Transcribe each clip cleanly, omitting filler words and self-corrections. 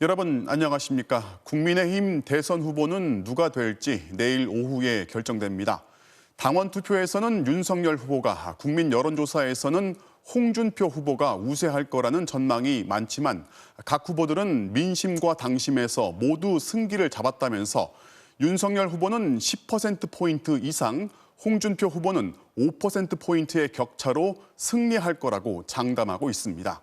여러분 안녕하십니까? 국민의힘 대선 후보는 누가 될지 내일 오후에 결정됩니다. 당원 투표에서는 윤석열 후보가, 국민 여론조사에서는 홍준표 후보가 우세할 거라는 전망이 많지만 각 후보들은 민심과 당심에서 모두 승기를 잡았다면서 윤석열 후보는 10%포인트 이상, 홍준표 후보는 5%포인트의 격차로 승리할 거라고 장담하고 있습니다.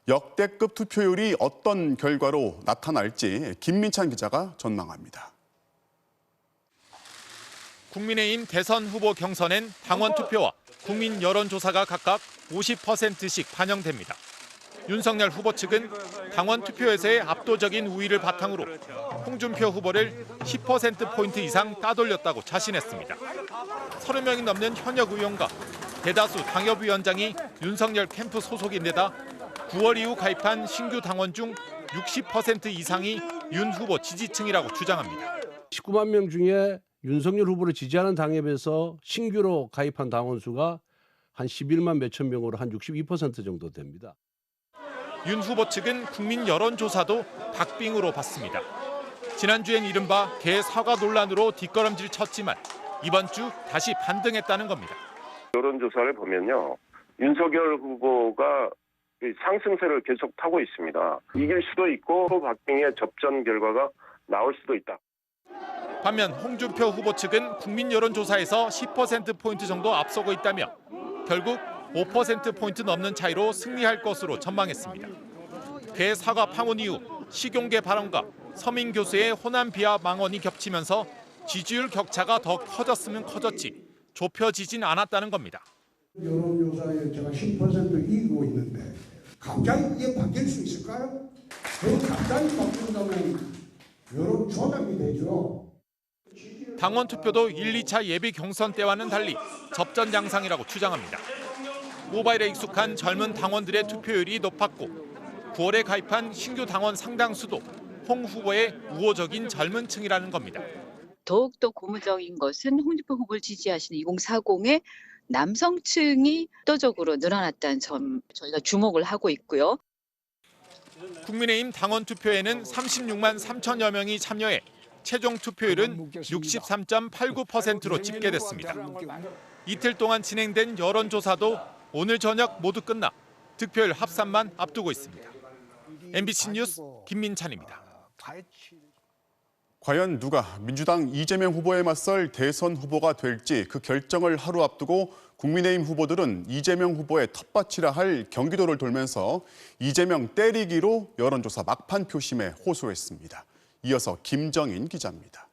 역대급 투표율이 어떤 결과로 나타날지 김민찬 기자가 전망합니다. 국민의힘 대선 후보 경선엔 당원 투표와 국민 여론조사가 각각 50%씩 반영됩니다. 윤석열 후보 측은 당원 투표에서의 압도적인 우위를 바탕으로 홍준표 후보를 10%포인트 이상 따돌렸다고 자신했습니다. 30명이 넘는 현역 의원과 대다수 당협위원장이 윤석열 캠프 소속인데다 9월 이후 가입한 신규 당원 중 60% 이상이 윤 후보 지지층이라고 주장합니다. 19만 명 중에 윤석열 후보를 지지하는 당협에서 신규로 가입한 당원 수가 한 11만 몇천 명으로 한 62% 정도 됩니다. 윤 후보 측은 국민 여론조사도 박빙으로 봤습니다. 지난주엔 이른바 개 사과 논란으로 뒷걸음질 쳤지만 이번 주 다시 반등했다는 겁니다. 여론조사를 보면요, 윤석열 후보가 상승세를 계속 타고 있습니다. 이길 수도 있고 박빙의 접전 결과가 나올 수도 있다. 반면 홍준표 후보 측은 국민 여론조사에서 10%포인트 정도 앞서고 있다며 결국 5%포인트 넘는 차이로 승리할 것으로 전망했습니다. 개 사과 파문 이후 식용계 발언과 서민 교수의 호남 비하 망언이 겹치면서 지지율 격차가 더 커졌으면 커졌지 좁혀지진 않았다는 겁니다. 여론조사에 제가 10% 이기고 있는데 갑자기 이게 바뀔 수 있을까요? 갑자기 바뀐다면 여론 조작이 되죠. 당원 투표도 1, 2차 예비 경선 때와는 달리 접전 양상이라고 주장합니다. 모바일에 익숙한 젊은 당원들의 투표율이 높았고 9월에 가입한 신규 당원 상당수도 홍 후보의 우호적인 젊은 층이라는 겁니다. 더욱더 고무적인 것은 홍준표 후보를 지지하시는 2040의 남성층이 압도적으로 늘어났다는 점 저희가 주목을 하고 있고요. 국민의힘 당원 투표에는 36만 3천여 명이 참여해 최종 투표율은 63.89%로 집계됐습니다. 이틀 동안 진행된 여론조사도 오늘 저녁 모두 끝나 득표율 합산만 앞두고 있습니다. MBC 뉴스 김민찬입니다. 과연 누가 민주당 이재명 후보에 맞설 대선 후보가 될지 그 결정을 하루 앞두고 국민의힘 후보들은 이재명 후보의 텃밭이라 할 경기도를 돌면서 이재명 때리기로 여론조사 막판 표심에 호소했습니다. 이어서 김정인 기자입니다.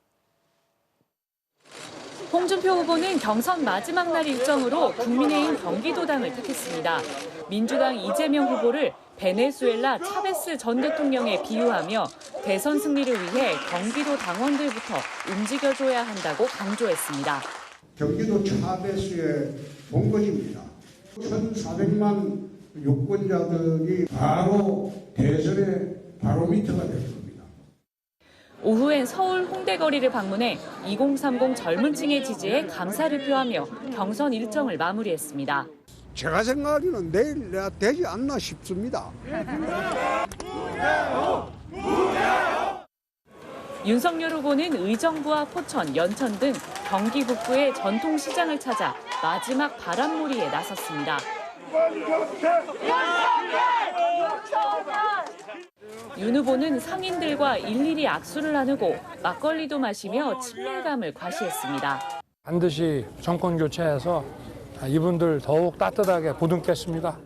홍준표 후보는 경선 마지막 날 일정으로 국민의힘 경기도당을 택했습니다. 민주당 이재명 후보를 베네수엘라 차베스 전 대통령에 비유하며 대선 승리를 위해 경기도 당원들부터 움직여줘야 한다고 강조했습니다. 경기도 차베스의 본거지입니다. 1,400만 유권자들이 바로 대선의 바로미터가 될 겁니다. 오후엔 서울 홍대 거리를 방문해 2030 젊은 층의 지지에 감사를 표하며 경선 일정을 마무리했습니다. 제가 생각하기는 내일 되지 않나 싶습니다. 윤석열 후보는 의정부와 포천, 연천 등 경기 북부의 전통시장을 찾아 마지막 바람몰이에 나섰습니다. 윤 후보는 상인들과 일일이 악수를 나누고 막걸리도 마시며 친밀감을 과시했습니다. 반드시 정권 교체해서 이분들 더욱 따뜻하게 보듬겠습니다.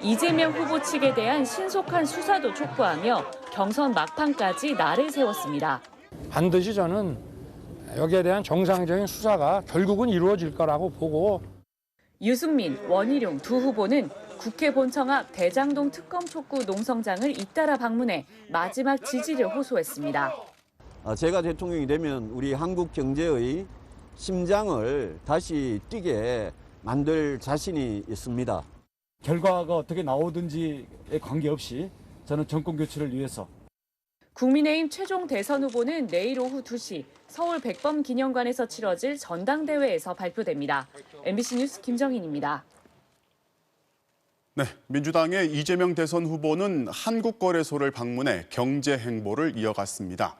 이재명 후보 측에 대한 신속한 수사도 촉구하며 경선 막판까지 날을 세웠습니다. 반드시 저는 여기에 대한 정상적인 수사가 결국은 이루어질 거라고 보고. 유승민, 원희룡 두 후보는 국회 본청 앞 대장동 특검 촉구 농성장을 잇따라 방문해 마지막 지지를 호소했습니다. 제가 대통령이 되면 우리 한국 경제의 심장을 다시 뛰게 만들 자신이 있습니다. 결과가 어떻게 나오든지에 관계없이 저는 정권 교체를 위해서. 국민의힘 최종 대선 후보는 내일 오후 2시 서울 백범 기념관에서 치러질 전당대회에서 발표됩니다. MBC 뉴스 김정인입니다. 네, 민주당의 이재명 대선 후보는 한국거래소를 방문해 경제 행보를 이어갔습니다.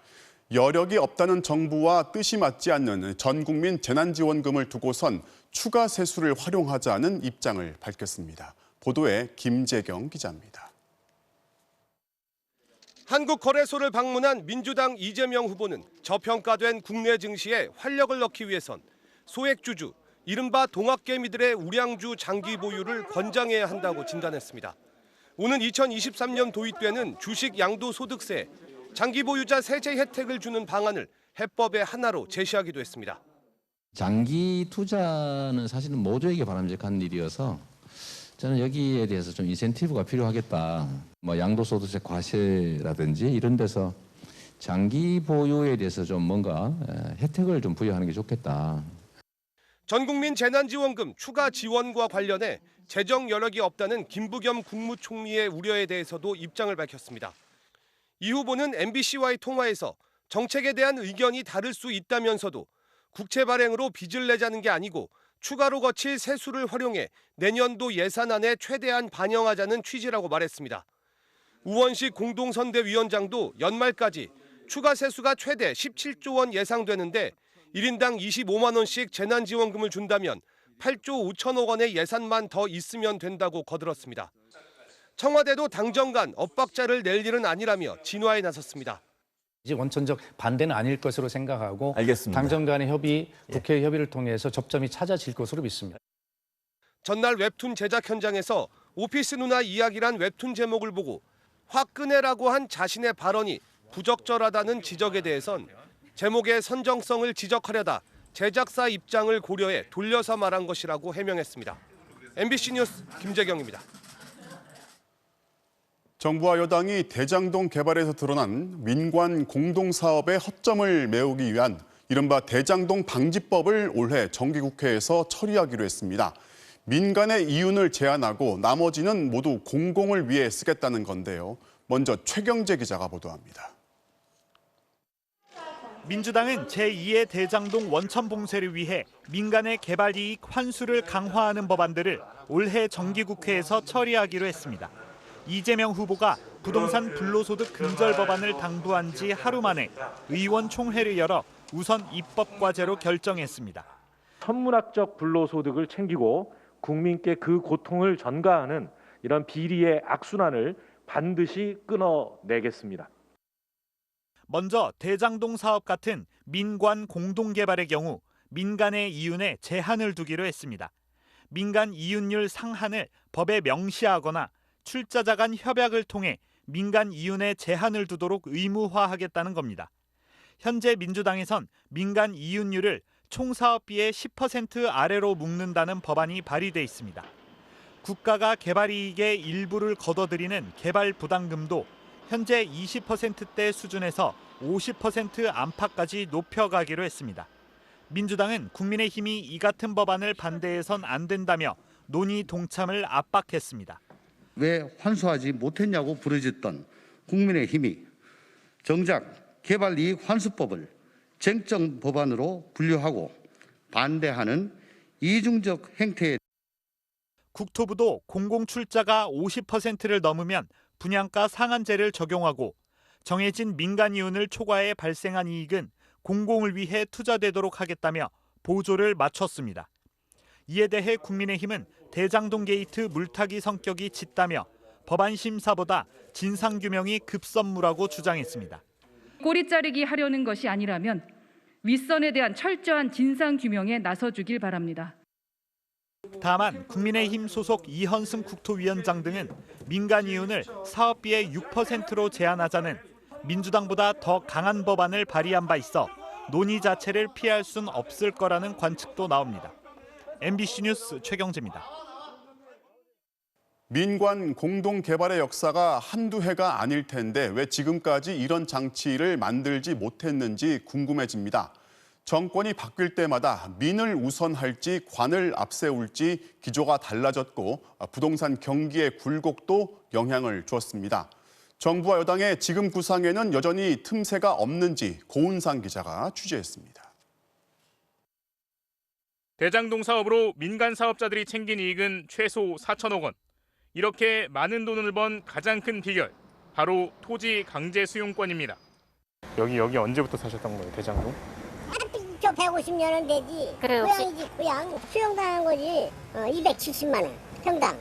여력이 없다는 정부와 뜻이 맞지 않는 전국민 재난지원금을 두고선 추가 세수를 활용하자는 입장을 밝혔습니다. 보도에 김재경 기자입니다. 한국거래소를 방문한 민주당 이재명 후보는 저평가된 국내 증시에 활력을 넣기 위해선 소액주주, 이른바 동학개미들의 우량주 장기 보유를 권장해야 한다고 진단했습니다. 오는 2023년 도입되는 주식 양도소득세, 장기 보유자 세제 혜택을 주는 방안을 해법의 하나로 제시하기도 했습니다. 장기 투자는 사실은 모두에게 바람직한 일이어서 저는 여기에 대해서 좀 인센티브가 필요하겠다. 뭐 양도소득세 과세라든지 이런 데서 장기 보유에 대해서 좀 뭔가 혜택을 좀 부여하는 게 좋겠다. 전국민 재난지원금 추가 지원과 관련해 재정 여력이 없다는 김부겸 국무총리의 우려에 대해서도 입장을 밝혔습니다. 이 후보는 MBC와의 통화에서 정책에 대한 의견이 다를 수 있다면서도 국채 발행으로 빚을 내자는 게 아니고 추가로 거칠 세수를 활용해 내년도 예산안에 최대한 반영하자는 취지라고 말했습니다. 우원식 공동선대위원장도 연말까지 추가 세수가 최대 17조 원 예상되는데 1인당 25만 원씩 재난지원금을 준다면 8조 5천억 원의 예산만 더 있으면 된다고 거들었습니다. 청와대도 당정간 엇박자를 낼 일은 아니라며 진화에 나섰습니다. 이제 원천적 반대는 아닐 것으로 생각하고 알겠습니다. 당정 간의 협의, 국회 협의를 통해서 접점이 찾아질 것으로 믿습니다. 전날 웹툰 제작 현장에서 오피스 누나 이야기란 웹툰 제목을 보고 화끈해라고 한 자신의 발언이 부적절하다는 지적에 대해선 제목의 선정성을 지적하려다 제작사 입장을 고려해 돌려서 말한 것이라고 해명했습니다. MBC 뉴스 김재경입니다. 정부와 여당이 대장동 개발에서 드러난 민관 공동사업의 허점을 메우기 위한 이른바 대장동 방지법을 올해 정기국회에서 처리하기로 했습니다. 민간의 이윤을 제한하고 나머지는 모두 공공을 위해 쓰겠다는 건데요. 먼저 최경재 기자가 보도합니다. 민주당은 제2의 대장동 원천 봉쇄를 위해 민간의 개발 이익 환수를 강화하는 법안들을 올해 정기국회에서 처리하기로 했습니다. 이재명 후보가 부동산 불로소득 근절 법안을 당부한 지 하루 만에 의원 총회를 열어 우선 입법 과제로 결정했습니다. 천문학적 불로소득을 챙기고 국민께 그 고통을 전가하는 이런 비리의 악순환을 반드시 끊어내겠습니다. 먼저 대장동 사업 같은 민관 공동개발의 경우 민간의 이윤에 제한을 두기로 했습니다. 민간 이윤율 상한을 법에 명시하거나 출자자 간 협약을 통해 민간 이윤에 제한을 두도록 의무화하겠다는 겁니다. 현재 민주당에선 민간 이윤율을 총사업비의 10% 아래로 묶는다는 법안이 발의돼 있습니다. 국가가 개발 이익의 일부를 거둬들이는 개발 부담금도 현재 20%대 수준에서 50% 안팎까지 높여가기로 했습니다. 민주당은 국민의힘이 이 같은 법안을 반대해선 안 된다며 논의 동참을 압박했습니다. 왜 환수하지 못했냐고 부르짖던 국민의힘이 정작 개발이익 환수법을 쟁점 법안으로 분류하고 반대하는 이중적 행태에 국토부도 공공출자가 50%를 넘으면 분양가 상한제를 적용하고 정해진 민간 이윤을 초과해 발생한 이익은 공공을 위해 투자되도록 하겠다며 보조를 맞췄습니다. 이에 대해 국민의힘은 대장동 게이트 물타기 성격이 짙다며 법안 심사보다 진상규명이 급선무라고 주장했습니다. 꼬리 자르기 하려는 것이 아니라면 윗선에 대한 철저한 진상규명에 나서주길 바랍니다. 다만 국민의힘 소속 이현승 국토위원장 등은 민간 이윤을 사업비의 6%로 제한하자는 민주당보다 더 강한 법안을 발의한 바 있어 논의 자체를 피할 순 없을 거라는 관측도 나옵니다. MBC 뉴스 최경재입니다. 민관 공동개발의 역사가 한두 해가 아닐 텐데 왜 지금까지 이런 장치를 만들지 못했는지 궁금해집니다. 정권이 바뀔 때마다 민을 우선할지 관을 앞세울지 기조가 달라졌고 부동산 경기의 굴곡도 영향을 주었습니다. 정부와 여당의 지금 구상에는 여전히 틈새가 없는지 고은상 기자가 취재했습니다. 대장동 사업으로 민간 사업자들이 챙긴 이익은 최소 4천억 원. 이렇게 많은 돈을 번 가장 큰 비결, 바로 토지 강제 수용권입니다. 여기 언제부터 사셨던 거예요, 대장동? 저 150년은 되지. 그래, 고향이지, 고향. 수용당한 거지. 270만 원, 평당.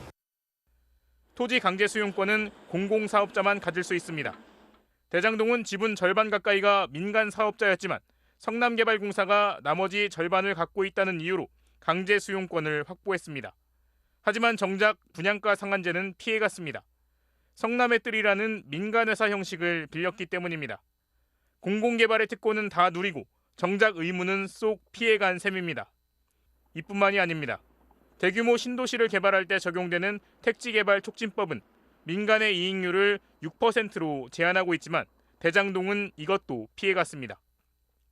토지 강제 수용권은 공공사업자만 가질 수 있습니다. 대장동은 지분 절반 가까이가 민간 사업자였지만 성남개발공사가 나머지 절반을 갖고 있다는 이유로 강제 수용권을 확보했습니다. 하지만 정작 분양가 상한제는 피해갔습니다. 성남의 뜰이라는 민간회사 형식을 빌렸기 때문입니다. 공공개발의 특권은 다 누리고 정작 의무는 쏙 피해간 셈입니다. 이뿐만이 아닙니다. 대규모 신도시를 개발할 때 적용되는 택지개발 촉진법은 민간의 이익률을 6%로 제한하고 있지만 대장동은 이것도 피해갔습니다.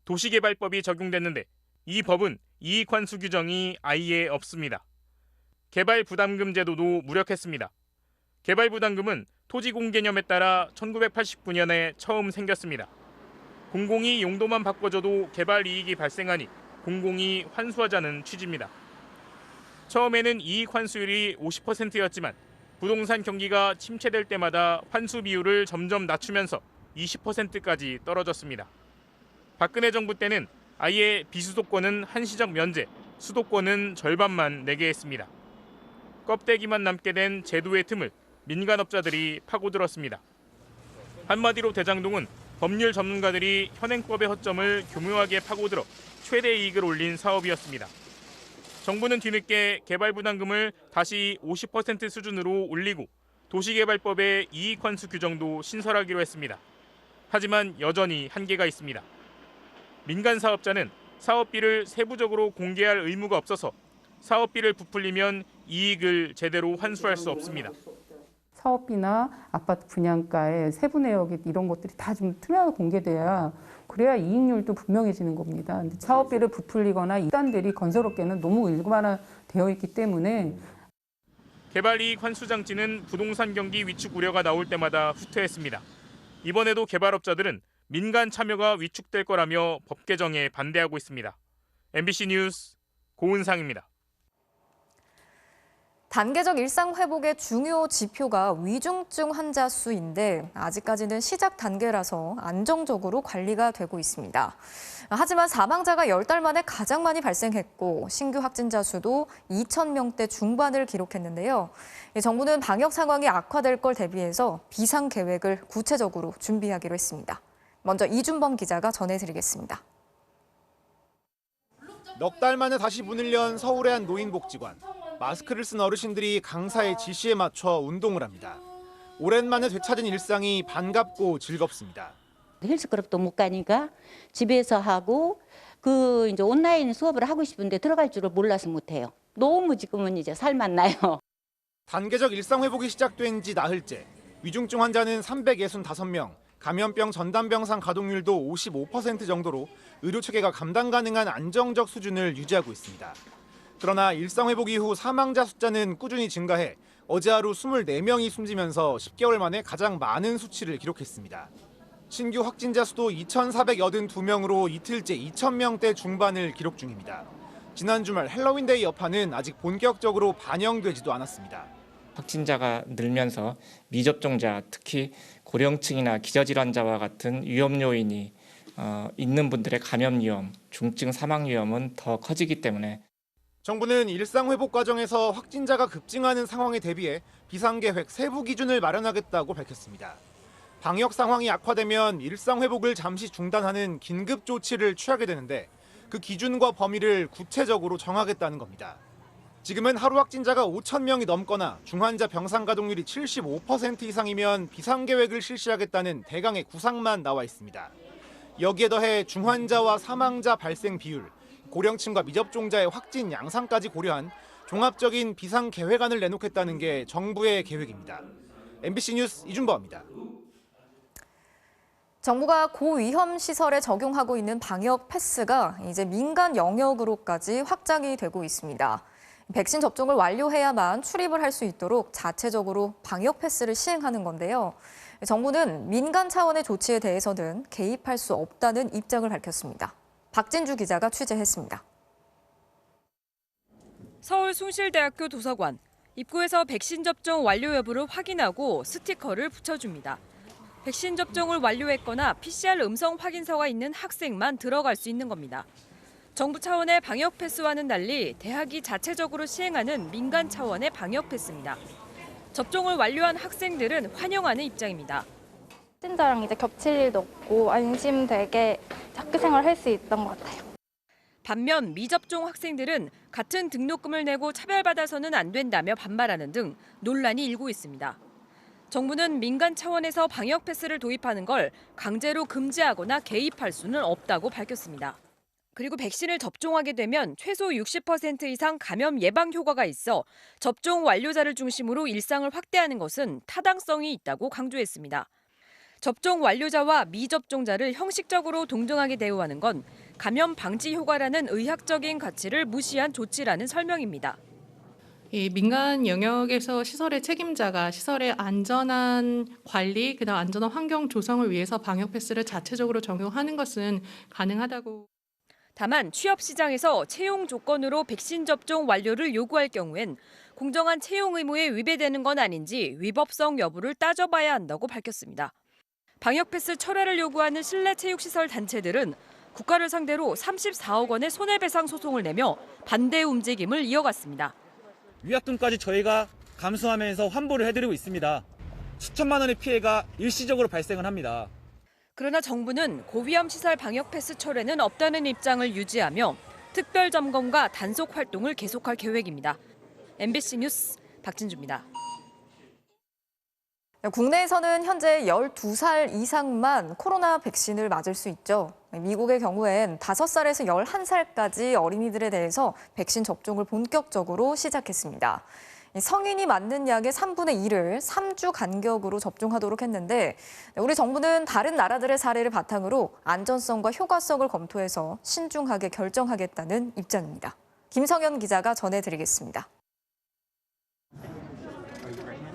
도시개발법이 적용됐는데 이 법은 이익환수 규정이 아예 없습니다. 개발부담금 제도도 무력했습니다. 개발부담금은 토지공 개념에 따라 1989년에 처음 생겼습니다. 공공이 용도만 바꿔줘도 개발 이익이 발생하니 공공이 환수하자는 취지입니다. 처음에는 이익 환수율이 50%였지만 부동산 경기가 침체될 때마다 환수 비율을 점점 낮추면서 20%까지 떨어졌습니다. 박근혜 정부 때는 아예 비수도권은 한시적 면제, 수도권은 절반만 내게 했습니다. 껍데기만 남게 된 제도의 틈을 민간업자들이 파고들었습니다. 한마디로 대장동은 법률 전문가들이 현행법의 허점을 교묘하게 파고들어 최대 이익을 올린 사업이었습니다. 정부는 뒤늦게 개발부담금을 다시 50% 수준으로 올리고 도시개발법의 이익환수 규정도 신설하기로 했습니다. 하지만 여전히 한계가 있습니다. 민간 사업자는 사업비를 세부적으로 공개할 의무가 없어서 사업비를 부풀리면 이익을 제대로 환수할 수 없습니다. 사업비나 아파트 분양가의 세부 내역이 이런 것들이 다 좀 투명하게 공개돼야 그래야 이익률도 분명해지는 겁니다. 근데 사업비를 부풀리거나 이단들이 건설업계는 너무 일관화되어 있기 때문에 개발이익 환수 장치는 부동산 경기 위축 우려가 나올 때마다 후퇴했습니다. 이번에도 개발업자들은 민간 참여가 위축될 거라며 법 개정에 반대하고 있습니다. MBC 뉴스 고은상입니다. 단계적 일상 회복의 중요 지표가 위중증 환자 수인데 아직까지는 시작 단계라서 안정적으로 관리가 되고 있습니다. 하지만 사망자가 10달 만에 가장 많이 발생했고 신규 확진자 수도 2,000명대 중반을 기록했는데요. 정부는 방역 상황이 악화될 걸 대비해서 비상 계획을 구체적으로 준비하기로 했습니다. 먼저 이준범 기자가 전해드리겠습니다. 넉 달 만에 다시 문을 연 서울의 한 노인복지관. 마스크를 쓴 어르신들이 강사의 지시에 맞춰 운동을 합니다. 오랜만에 되찾은 일상이 반갑고 즐겁습니다. 헬스클럽도 못 가니까 집에서 하고 이제 온라인 수업을 하고 싶은데 들어갈 줄을 몰라서 못 해요. 너무 지금은 이제 살만 나요. 단계적 일상 회복이 시작된 지 나흘째. 위중증 환자는 365명, 감염병 전담병상 가동률도 55% 정도로 의료 체계가 감당 가능한 안정적 수준을 유지하고 있습니다. 그러나 일상 회복 이후 사망자 숫자는 꾸준히 증가해 어제 하루 24명이 숨지면서 10개월 만에 가장 많은 수치를 기록했습니다. 신규 확진자 수도 2,482명으로 이틀째 2,000명대 중반을 기록 중입니다. 지난 주말 헬로윈데이 여파는 아직 본격적으로 반영되지도 않았습니다. 확진자가 늘면서 미접종자, 특히 고령층이나 기저질환자와 같은 위험 요인이 있는 분들의 감염 위험, 중증 사망 위험은 더 커지기 때문에 정부는 일상 회복 과정에서 확진자가 급증하는 상황에 대비해 비상계획 세부 기준을 마련하겠다고 밝혔습니다. 방역 상황이 악화되면 일상 회복을 잠시 중단하는 긴급 조치를 취하게 되는데 그 기준과 범위를 구체적으로 정하겠다는 겁니다. 지금은 하루 확진자가 5,000명이 넘거나 중환자 병상 가동률이 75% 이상이면 비상계획을 실시하겠다는 대강의 구상만 나와 있습니다. 여기에 더해 중환자와 사망자 발생 비율, 고령층과 미접종자의 확진 양상까지 고려한 종합적인 비상계획안을 내놓겠다는 게 정부의 계획입니다. MBC 뉴스 이준범입니다. 정부가 고위험 시설에 적용하고 있는 방역 패스가 이제 민간 영역으로까지 확장이 되고 있습니다. 백신 접종을 완료해야만 출입을 할 수 있도록 자체적으로 방역 패스를 시행하는 건데요. 정부는 민간 차원의 조치에 대해서는 개입할 수 없다는 입장을 밝혔습니다. 박진주 기자가 취재했습니다. 서울 숭실대학교 도서관. 입구에서 백신 접종 완료 여부를 확인하고 스티커를 붙여줍니다. 백신 접종을 완료했거나 PCR 음성 확인서가 있는 학생만 들어갈 수 있는 겁니다. 정부 차원의 방역 패스와는 달리 대학이 자체적으로 시행하는 민간 차원의 방역 패스입니다. 접종을 완료한 학생들은 환영하는 입장입니다. 확진자랑 이제 겹칠 일도 없고 안심되게 학교생활을 할 수 있던 것 같아요. 반면 미접종 학생들은 같은 등록금을 내고 차별받아서는 안 된다며 반발하는 등 논란이 일고 있습니다. 정부는 민간 차원에서 방역 패스를 도입하는 걸 강제로 금지하거나 개입할 수는 없다고 밝혔습니다. 그리고 백신을 접종하게 되면 최소 60% 이상 감염 예방 효과가 있어 접종 완료자를 중심으로 일상을 확대하는 것은 타당성이 있다고 강조했습니다. 접종 완료자와 미접종자를 형식적으로 동등하게 대우하는 건 감염 방지 효과라는 의학적인 가치를 무시한 조치라는 설명입니다. 이 민간 영역에서 시설의 책임자가 시설의 안전한 관리, 그다음 안전한 환경 조성을 위해서 방역 패스를 자체적으로 적용하는 것은 가능하다고. 다만 취업 시장에서 채용 조건으로 백신 접종 완료를 요구할 경우엔 공정한 채용 의무에 위배되는 건 아닌지 위법성 여부를 따져봐야 한다고 밝혔습니다. 방역 패스 철회를 요구하는 실내 체육시설 단체들은 국가를 상대로 34억 원의 손해배상 소송을 내며 반대 움직임을 이어갔습니다. 위약금까지 저희가 감수하면서 환불을 해드리고 있습니다. 수천만 원의 피해가 일시적으로 발생을 합니다. 그러나 정부는 고위험 시설 방역 패스 철회는 없다는 입장을 유지하며 특별 점검과 단속 활동을 계속할 계획입니다. MBC 뉴스 박진주입니다. 국내에서는 현재 12살 이상만 코로나 백신을 맞을 수 있죠. 미국의 경우엔 5살에서 11살까지 어린이들에 대해서 백신 접종을 본격적으로 시작했습니다. 성인이 맞는 약의 3분의 1을 3주 간격으로 접종하도록 했는데 우리 정부는 다른 나라들의 사례를 바탕으로 안전성과 효과성을 검토해서 신중하게 결정하겠다는 입장입니다. 김성현 기자가 전해드리겠습니다.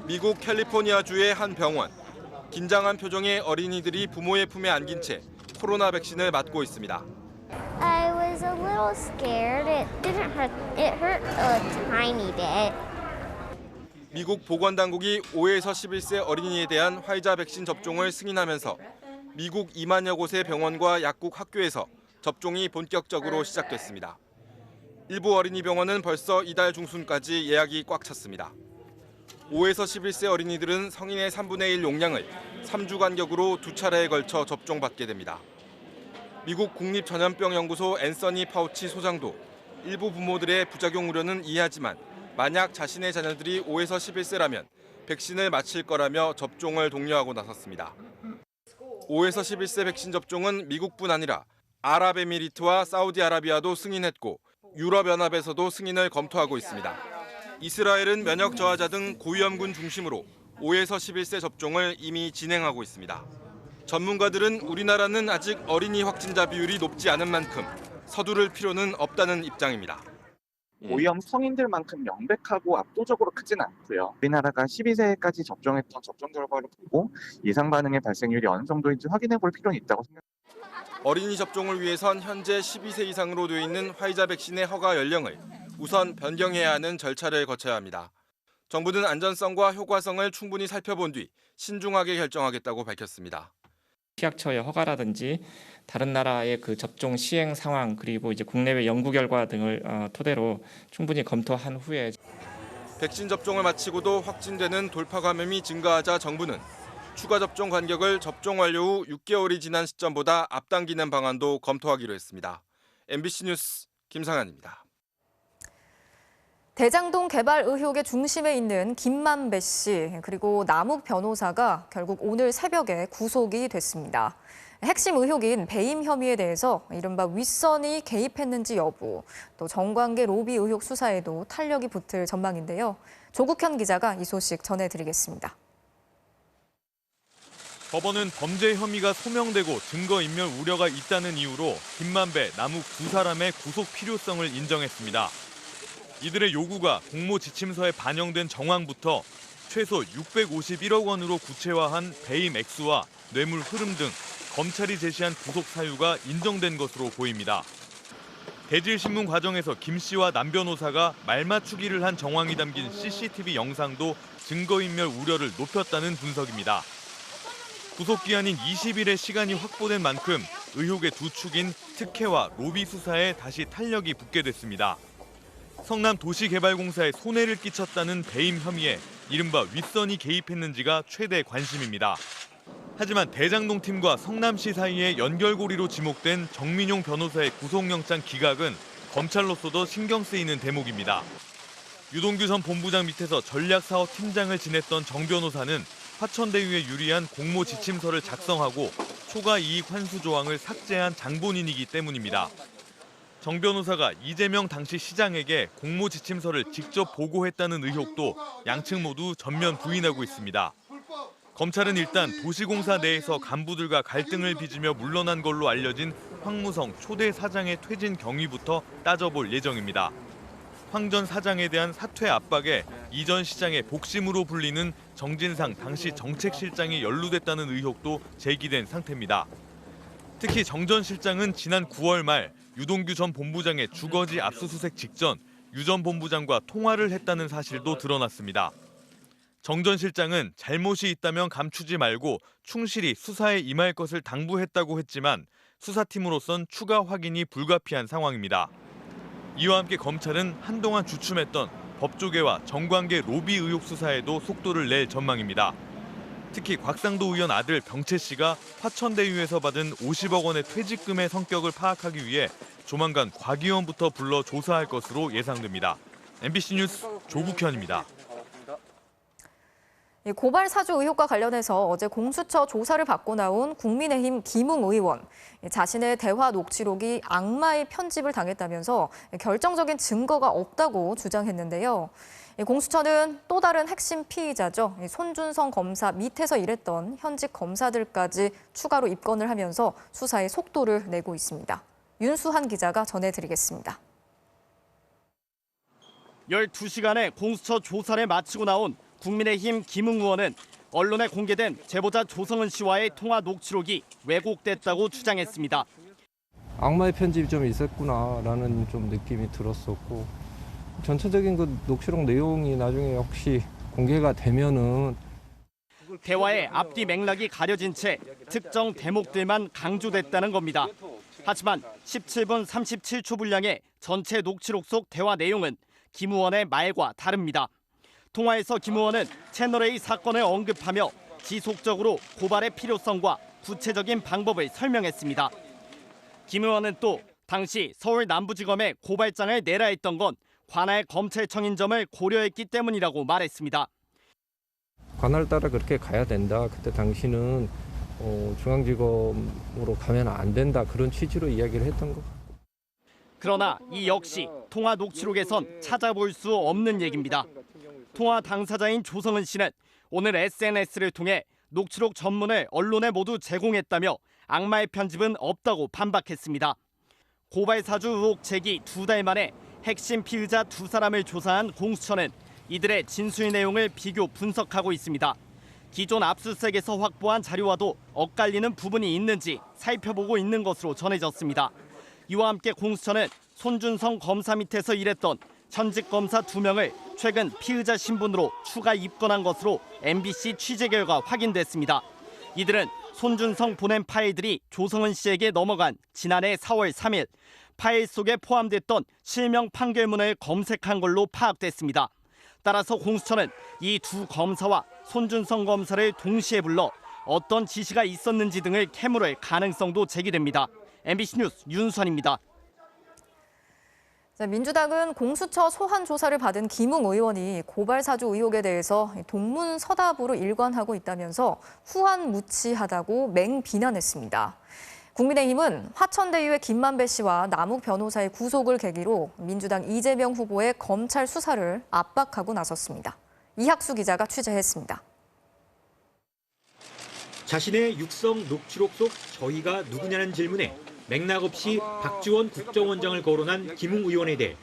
미국 캘리포니아주의 한 병원. 긴장한 표정의 어린이들이 부모의 품에 안긴 채 코로나 백신을 맞고 있습니다. I was a little scared. It didn't hurt. It hurt a tiny bit. 미국 보건당국이 5에서 11세 어린이에 대한 화이자 백신 접종을 승인하면서 미국 2만여 곳의 병원과 약국 학교에서 접종이 본격적으로 시작됐습니다. 일부 어린이 병원은 벌써 이달 중순까지 예약이 꽉 찼습니다. 5에서 11세 어린이들은 성인의 3분의 1 용량을 3주 간격으로 2차례에 걸쳐 접종받게 됩니다. 미국 국립전염병연구소 앤서니 파우치 소장도 일부 부모들의 부작용 우려는 이해하지만 만약 자신의 자녀들이 5에서 11세라면 백신을 맞힐 거라며 접종을 독려하고 나섰습니다. 5에서 11세 백신 접종은 미국뿐 아니라 아랍에미리트와 사우디아라비아도 승인했고 유럽연합에서도 승인을 검토하고 있습니다. 이스라엘은 면역 저하자 등 고위험군 중심으로 5에서 11세 접종을 이미 진행하고 있습니다. 전문가들은 우리나라는 아직 어린이 확진자 비율이 높지 않은 만큼 서두를 필요는 없다는 입장입니다. 고위험 성인들만큼 명백하고 압도적으로 크진 않고요. 우리나라가 12세까지 접종했던 접종 결과를 보고 예상 반응의 발생률이 어느 정도인지 확인해 볼 필요는 있다고 생각합니다. 어린이 접종을 위해선 현재 12세 이상으로 되어 있는 화이자 백신의 허가 연령을 우선 변경해야 하는 절차를 거쳐야 합니다. 정부는 안전성과 효과성을 충분히 살펴본 뒤 신중하게 결정하겠다고 밝혔습니다. 식약처의 허가라든지 다른 나라의 그 접종 시행 상황 그리고 이제 국내외 연구 결과 등을 토대로 충분히 검토한 후에 백신 접종을 마치고도 확진되는 돌파 감염이 증가하자 정부는 추가 접종 간격을 접종 완료 후 6개월이 지난 시점보다 앞당기는 방안도 검토하기로 했습니다. MBC 뉴스 김상현입니다. 대장동 개발 의혹의 중심에 있는 김만배 씨 그리고 남욱 변호사가 결국 오늘 새벽에 구속이 됐습니다. 핵심 의혹인 배임 혐의에 대해서 이른바 윗선이 개입했는지 여부, 또 정관계 로비 의혹 수사에도 탄력이 붙을 전망인데요. 조국현 기자가 이 소식 전해드리겠습니다. 법원은 범죄 혐의가 소명되고 증거인멸 우려가 있다는 이유로 김만배, 남욱 두 사람의 구속 필요성을 인정했습니다. 이들의 요구가 공모 지침서에 반영된 정황부터 최소 651억 원으로 구체화한 배임 액수와 뇌물 흐름 등 검찰이 제시한 구속 사유가 인정된 것으로 보입니다. 대질신문 과정에서 김 씨와 남 변호사가 말맞추기를 한 정황이 담긴 CCTV 영상도 증거인멸 우려를 높였다는 분석입니다. 구속기한인 20일의 시간이 확보된 만큼 의혹의 두 축인 특혜와 로비 수사에 다시 탄력이 붙게 됐습니다. 성남도시개발공사에 손해를 끼쳤다는 배임 혐의에 이른바 윗선이 개입했는지가 최대 관심입니다. 하지만 대장동 팀과 성남시 사이의 연결고리로 지목된 정민용 변호사의 구속영장 기각은 검찰로서도 신경 쓰이는 대목입니다. 유동규 전 본부장 밑에서 전략사업팀장을 지냈던 정 변호사는 화천대유에 유리한 공모 지침서를 작성하고 초과 이익 환수 조항을 삭제한 장본인이기 때문입니다. 정 변호사가 이재명 당시 시장에게 공모 지침서를 직접 보고했다는 의혹도 양측 모두 전면 부인하고 있습니다. 검찰은 일단 도시공사 내에서 간부들과 갈등을 빚으며 물러난 걸로 알려진 황무성 초대 사장의 퇴진 경위부터 따져볼 예정입니다. 황 전 사장에 대한 사퇴 압박에 이 전 시장의 복심으로 불리는 정진상 당시 정책실장이 연루됐다는 의혹도 제기된 상태입니다. 특히 정 전 실장은 지난 9월 말 유동규 전 본부장의 주거지 압수수색 직전 유 전 본부장과 통화를 했다는 사실도 드러났습니다. 정 전 실장은 잘못이 있다면 감추지 말고 충실히 수사에 임할 것을 당부했다고 했지만 수사팀으로선 추가 확인이 불가피한 상황입니다. 이와 함께 검찰은 한동안 주춤했던 법조계와 정관계 로비 의혹 수사에도 속도를 낼 전망입니다. 특히 곽상도 의원 아들 병채 씨가 화천대유에서 받은 50억 원의 퇴직금의 성격을 파악하기 위해 조만간 곽의원부터 불러 조사할 것으로 예상됩니다. MBC 뉴스 조국현입니다. 고발 사주 의혹과 관련해서 어제 공수처 조사를 받고 나온 국민의힘 김웅 의원. 자신의 대화 녹취록이 악마의 편집을 당했다면서 결정적인 증거가 없다고 주장했는데요. 공수처는 또 다른 핵심 피의자죠. 손준성 검사 밑에서 일했던 현직 검사들까지 추가로 입건을 하면서 수사에 속도를 내고 있습니다. 윤수한 기자가 전해드리겠습니다. 12시간의 공수처 조사를 마치고 나온 국민의힘 김웅 의원은 언론에 공개된 제보자 조성은 씨와의 통화 녹취록이 왜곡됐다고 주장했습니다. 악마의 편집이 좀 있었구나라는 좀 느낌이 들었었고 전체적인 그 녹취록 내용이 나중에 혹시 공개가 되면은 대화의 앞뒤 맥락이 가려진 채 특정 대목들만 강조됐다는 겁니다. 하지만 17분 37초 분량의 전체 녹취록 속 대화 내용은 김 의원의 말과 다릅니다. 통화에서 김 의원은 채널A 사건을 언급하며 지속적으로 고발의 필요성과 구체적인 방법을 설명했습니다. 김 의원은 또 당시 서울 남부지검에 고발장을 내라 했던 건 관할 검찰청인 점을 고려했기 때문이라고 말했습니다. 관할 따라 그렇게 가야 된다. 그때 당시는 중앙지검으로 가면 안 된다. 그런 취지로 이야기를 했던 것 같고. 그러나 이 역시 통화 녹취록에선 찾아볼 수 없는 얘기입니다. 통화 당사자인 조성은 씨는 오늘 SNS를 통해 녹취록 전문을 언론에 모두 제공했다며 악마의 편집은 없다고 반박했습니다. 고발 사주 의혹 제기 2달 만에 핵심 피의자 2사람을 조사한 공수처는 이들의 진술 내용을 비교 분석하고 있습니다. 기존 압수수색에서 확보한 자료와도 엇갈리는 부분이 있는지 살펴보고 있는 것으로 전해졌습니다. 이와 함께 공수처는 손준성 검사 밑에서 일했던 현직 검사 2명을 최근 피의자 신분으로 추가 입건한 것으로 MBC 취재 결과 확인됐습니다. 이들은 손준성 보낸 파일들이 조성은 씨에게 넘어간 지난해 4월 3일 파일 속에 포함됐던 실명 판결문을 검색한 걸로 파악됐습니다. 따라서 공수처는 이 두 검사와 손준성 검사를 동시에 불러 어떤 지시가 있었는지 등을 캐물을 가능성도 제기됩니다. MBC 뉴스 윤수환입니다. 민주당은 공수처 소환 조사를 받은 김웅 의원이 고발 사주 의혹에 대해서 동문서답으로 일관하고 있다면서 후한무치하다고 맹비난했습니다. 국민의힘은 화천대유의 김만배 씨와 남욱 변호사의 구속을 계기로 민주당 이재명 후보의 검찰 수사를 압박하고 나섰습니다. 이학수 기자가 취재했습니다. 자신의 육성 녹취록 속 저희가 누구냐는 질문에 맥락 없이 박지원 국정원장을 거론한 김웅 의원에 대해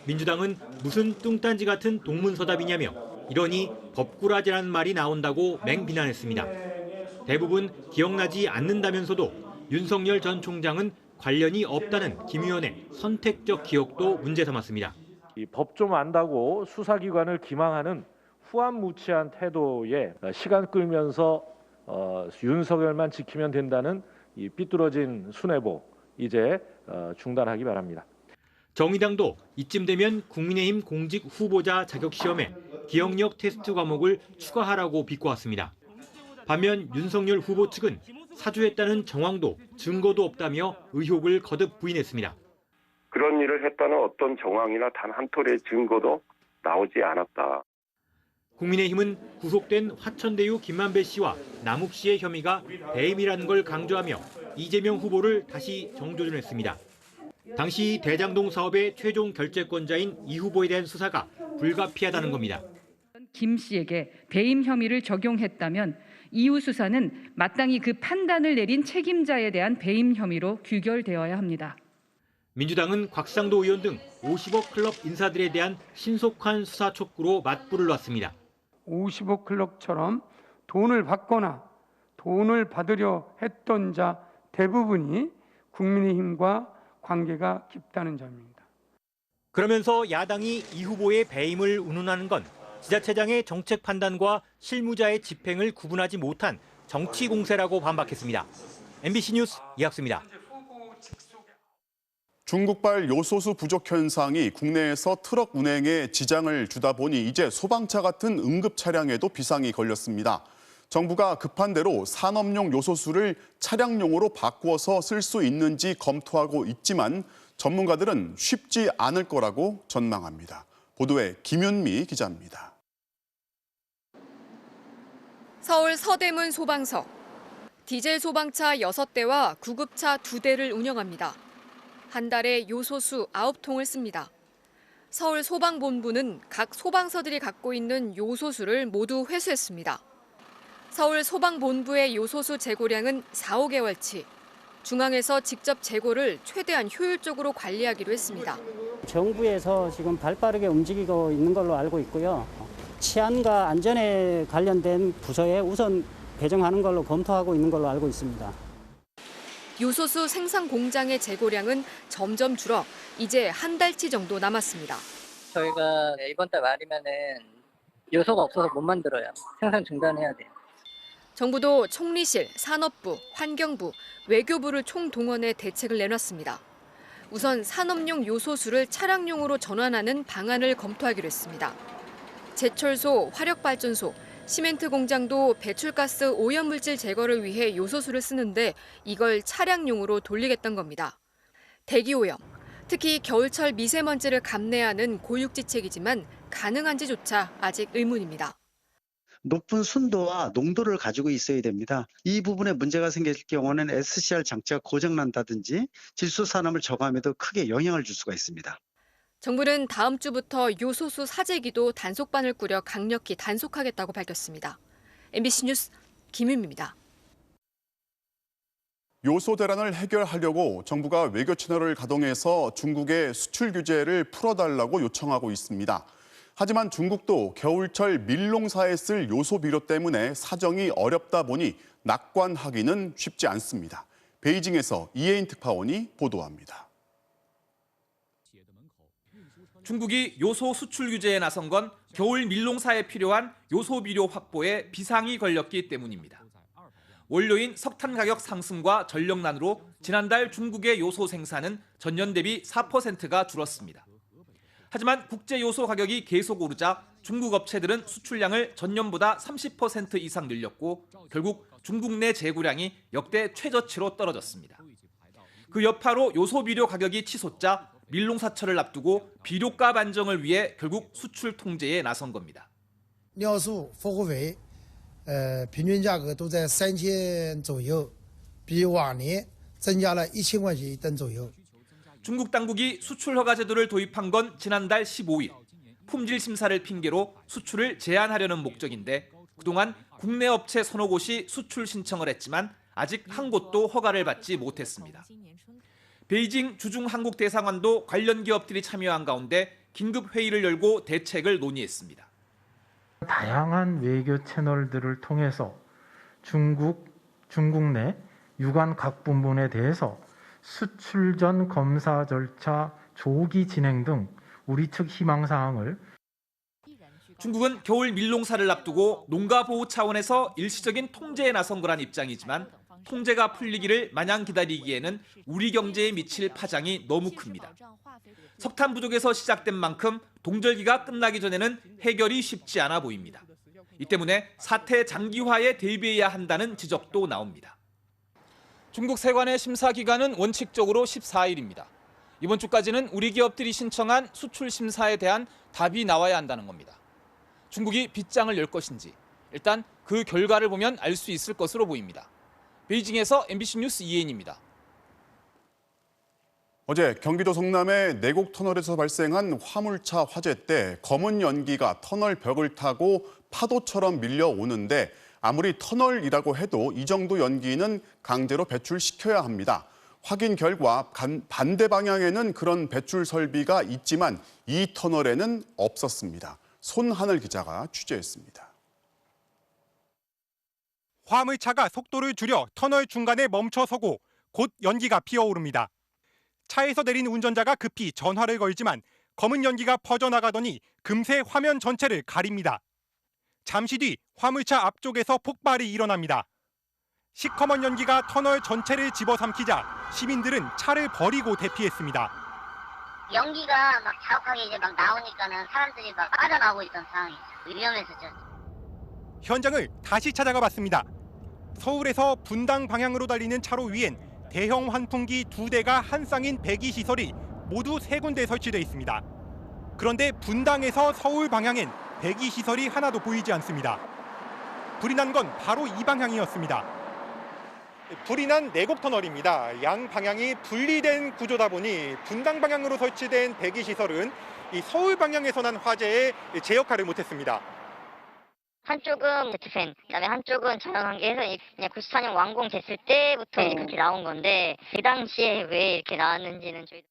민주당은 무슨 뚱딴지 같은 동문서답이냐며 이러니 법꾸라지라는 말이 나온다고 맹비난했습니다. 대부분 기억나지 않는다면서도 윤석열 전 총장은 관련이 없다는 김 의원의 선택적 기억도 문제 삼았습니다. 이 법 좀 안다고 수사기관을 기망하는 후안무치한 태도에 시간 끌면서 윤석열만 지키면 된다는 이 삐뚤어진 수뇌보 이제 중단하기 바랍니다. 정의당도 이쯤 되면 국민의힘 공직 후보자 자격 시험에 기억력 테스트 과목을 추가하라고 비꼬았습니다. 반면 윤석열 후보 측은 사주했다는 정황도 증거도 없다며 의혹을 거듭 부인했습니다. 그런 일을 했다는 어떤 정황이나 단 한 톨의 증거도 나오지 않았다. 국민의힘은 구속된 화천대유 김만배 씨와 남욱 씨의 혐의가 배임이라는 걸 강조하며 이재명 후보를 다시 정조준했습니다. 당시 대장동 사업의 최종 결재권자인 이 후보에 대한 수사가 불가피하다는 겁니다. 김 씨에게 배임 혐의를 적용했다면 이후 수사는 마땅히 그 판단을 내린 책임자에 대한 배임 혐의로 규결되어야 합니다. 민주당은 곽상도 의원 등 50억 클럽 인사들에 대한 신속한 수사 촉구로 맞불을 놨습니다. 50억 클럽처럼 돈을 받거나 돈을 받으려 했던 자 대부분이 국민의힘과 관계가 깊다는 점입니다. 그러면서 야당이 이 후보의 배임을 운운하는 건 지자체장의 정책 판단과 실무자의 집행을 구분하지 못한 정치 공세라고 반박했습니다. MBC 뉴스 이학수입니다. 중국발 요소수 부족 현상이 국내에서 트럭 운행에 지장을 주다 보니 이제 소방차 같은 응급 차량에도 비상이 걸렸습니다. 정부가 급한 대로 산업용 요소수를 차량용으로 바꾸어서 쓸 수 있는지 검토하고 있지만 전문가들은 쉽지 않을 거라고 전망합니다. 보도에 김윤미 기자입니다. 서울 서대문 소방서. 디젤 소방차 6대와 구급차 2대를 운영합니다. 한 달에 요소수 9통을 씁니다. 서울 소방본부는 각 소방서들이 갖고 있는 요소수를 모두 회수했습니다. 서울 소방본부의 요소수 재고량은 4~5개월치. 중앙에서 직접 재고를 최대한 효율적으로 관리하기로 했습니다. 정부에서 지금 발빠르게 움직이고 있는 걸로 알고 있고요. 치안과 안전에 관련된 부서에 우선 배정하는 걸로 검토하고 있는 걸로 알고 있습니다. 요소수 생산 공장의 재고량은 점점 줄어 이제 한 달치 정도 남았습니다. 저희가 이번 달 말이면은 요소가 없어서 못 만들어요. 생산 중단해야 돼요. 정부도 총리실, 산업부, 환경부, 외교부를 총동원해 대책을 내놨습니다. 우선 산업용 요소수를 차량용으로 전환하는 방안을 검토하기로 했습니다. 제철소, 화력발전소, 시멘트 공장도 배출가스 오염물질 제거를 위해 요소수를 쓰는데 이걸 차량용으로 돌리겠다는 겁니다. 대기오염, 특히 겨울철 미세먼지를 감내하는 고육지책이지만 가능한지조차 아직 의문입니다. 높은 순도와 농도를 가지고 있어야 됩니다. 이 부분에 문제가 생길 경우는 SCR 장치가 고장난다든지 질소 산화물 저감에도 크게 영향을 줄 수가 있습니다. 정부는 다음 주부터 요소수 사재기도 단속반을 꾸려 강력히 단속하겠다고 밝혔습니다. MBC 뉴스 김윤미입니다. 요소 대란을 해결하려고 정부가 외교 채널을 가동해서 중국의 수출 규제를 풀어달라고 요청하고 있습니다. 하지만 중국도 겨울철 밀농사에 쓸 요소 비료 때문에 사정이 어렵다 보니 낙관하기는 쉽지 않습니다. 베이징에서 이혜인 특파원이 보도합니다. 중국이 요소 수출 규제에 나선 건 겨울 밀농사에 필요한 요소 비료 확보에 비상이 걸렸기 때문입니다. 원료인 석탄 가격 상승과 전력난으로 지난달 중국의 요소 생산은 전년 대비 4%가 줄었습니다. 하지만 국제 요소 가격이 계속 오르자 중국 업체들은 수출량을 전년보다 30% 이상 늘렸고 결국 중국 내 재고량이 역대 최저치로 떨어졌습니다. 그 여파로 요소 비료 가격이 치솟자 밀농사철을 앞두고 비료값 안정을 위해 결국 수출 통제에 나선 겁니다. 尿素、复合肥，平均价格都在3000左右，比往年增加了1000块钱一吨左右。 중국 당국이 수출 허가 제도를 도입한 건 지난달 15일. 품질 심사를 핑계로 수출을 제한하려는 목적인데 그동안 국내 업체 서너 곳이 수출 신청을 했지만 아직 한 곳도 허가를 받지 못했습니다. 베이징 주중 한국 대사관도 관련 기업들이 참여한 가운데 긴급 회의를 열고 대책을 논의했습니다. 다양한 외교 채널들을 통해서 중국 내 유관 각 부문에 대해서 수출 전 검사 절차 조기 진행 등 우리 측 희망 사항을 중국은 겨울 밀농사를 앞두고 농가 보호 차원에서 일시적인 통제에 나선 거란 입장이지만 통제가 풀리기를 마냥 기다리기에는 우리 경제에 미칠 파장이 너무 큽니다. 석탄 부족에서 시작된 만큼 동절기가 끝나기 전에는 해결이 쉽지 않아 보입니다. 이 때문에 사태 장기화에 대비해야 한다는 지적도 나옵니다. 중국 세관의 심사 기간은 원칙적으로 14일입니다. 이번 주까지는 우리 기업들이 신청한 수출 심사에 대한 답이 나와야 한다는 겁니다. 중국이 빗장을 열 것인지 일단 그 결과를 보면 알 수 있을 것으로 보입니다. 베이징에서 MBC 뉴스 이혜인입니다. 어제 경기도 성남의 내곡 터널에서 발생한 화물차 화재 때 검은 연기가 터널 벽을 타고 파도처럼 밀려오는데 아무리 터널이라고 해도 이 정도 연기는 강제로 배출시켜야 합니다. 확인 결과 반대 방향에는 그런 배출 설비가 있지만 이 터널에는 없었습니다. 손하늘 기자가 취재했습니다. 화물차가 속도를 줄여 터널 중간에 멈춰서고 곧 연기가 피어오릅니다. 차에서 내린 운전자가 급히 전화를 걸지만 검은 연기가 퍼져나가더니 금세 화면 전체를 가립니다. 잠시 뒤 화물차 앞쪽에서 폭발이 일어납니다. 시커먼 연기가 터널 전체를 집어삼키자 시민들은 차를 버리고 대피했습니다. 연기가 막 자욱하게 이제 막 나오니까는 사람들이 막 빠져나오고 있던 상황이 위험했었죠. 현장을 다시 찾아가 봤습니다. 서울에서 분당 방향으로 달리는 차로 위엔 대형 환풍기 2대가 한 쌍인 배기 시설이 모두 3군데 설치돼 있습니다. 그런데 분당에서 서울 방향엔 배기 시설이 하나도 보이지 않습니다. 불이 난 건 바로 이 방향이었습니다. 불이 난 내곡 터널입니다. 양 방향이 분리된 구조다 보니 분당 방향으로 설치된 배기 시설은 이 서울 방향에서 난 화재에 제 역할을 못했습니다. 한쪽은 제트팬, 그다음에 한쪽은 자연환기해서 그냥 94년 완공됐을 때부터 그렇게 나온 건데 그 당시에 왜 이렇게 나왔는지는 저희.